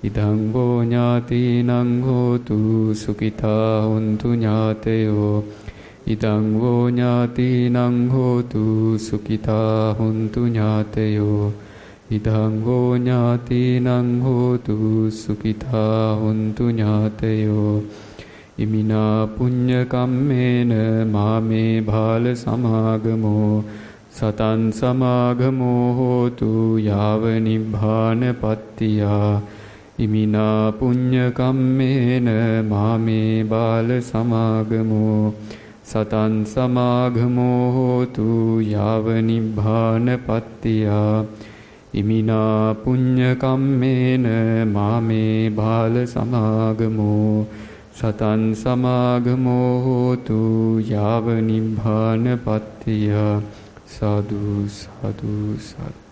Idang vo ñātīnaṃ hotu sukitā hontu ñāteyo. Idang vo ñātīnaṃ hotu sukitā hontu ñāteyo. Idang vo ñātīnaṃ hotu sukitā hontu ñāteyo. Imina puñya kammena māme bhāla samāgamo. Satan samāgamo hotu yāva nibbhāna pattiyā. Imina puñya kammena māme bāla samāgamo. Satan samāgamo hotu yāva nibbhāna pattiyā. Imina puñya kammena māme bāla samāgamo. Satan samāgamo hotu yāva nibbhāna pattiyā. Sadhu, sadhu, sadhu.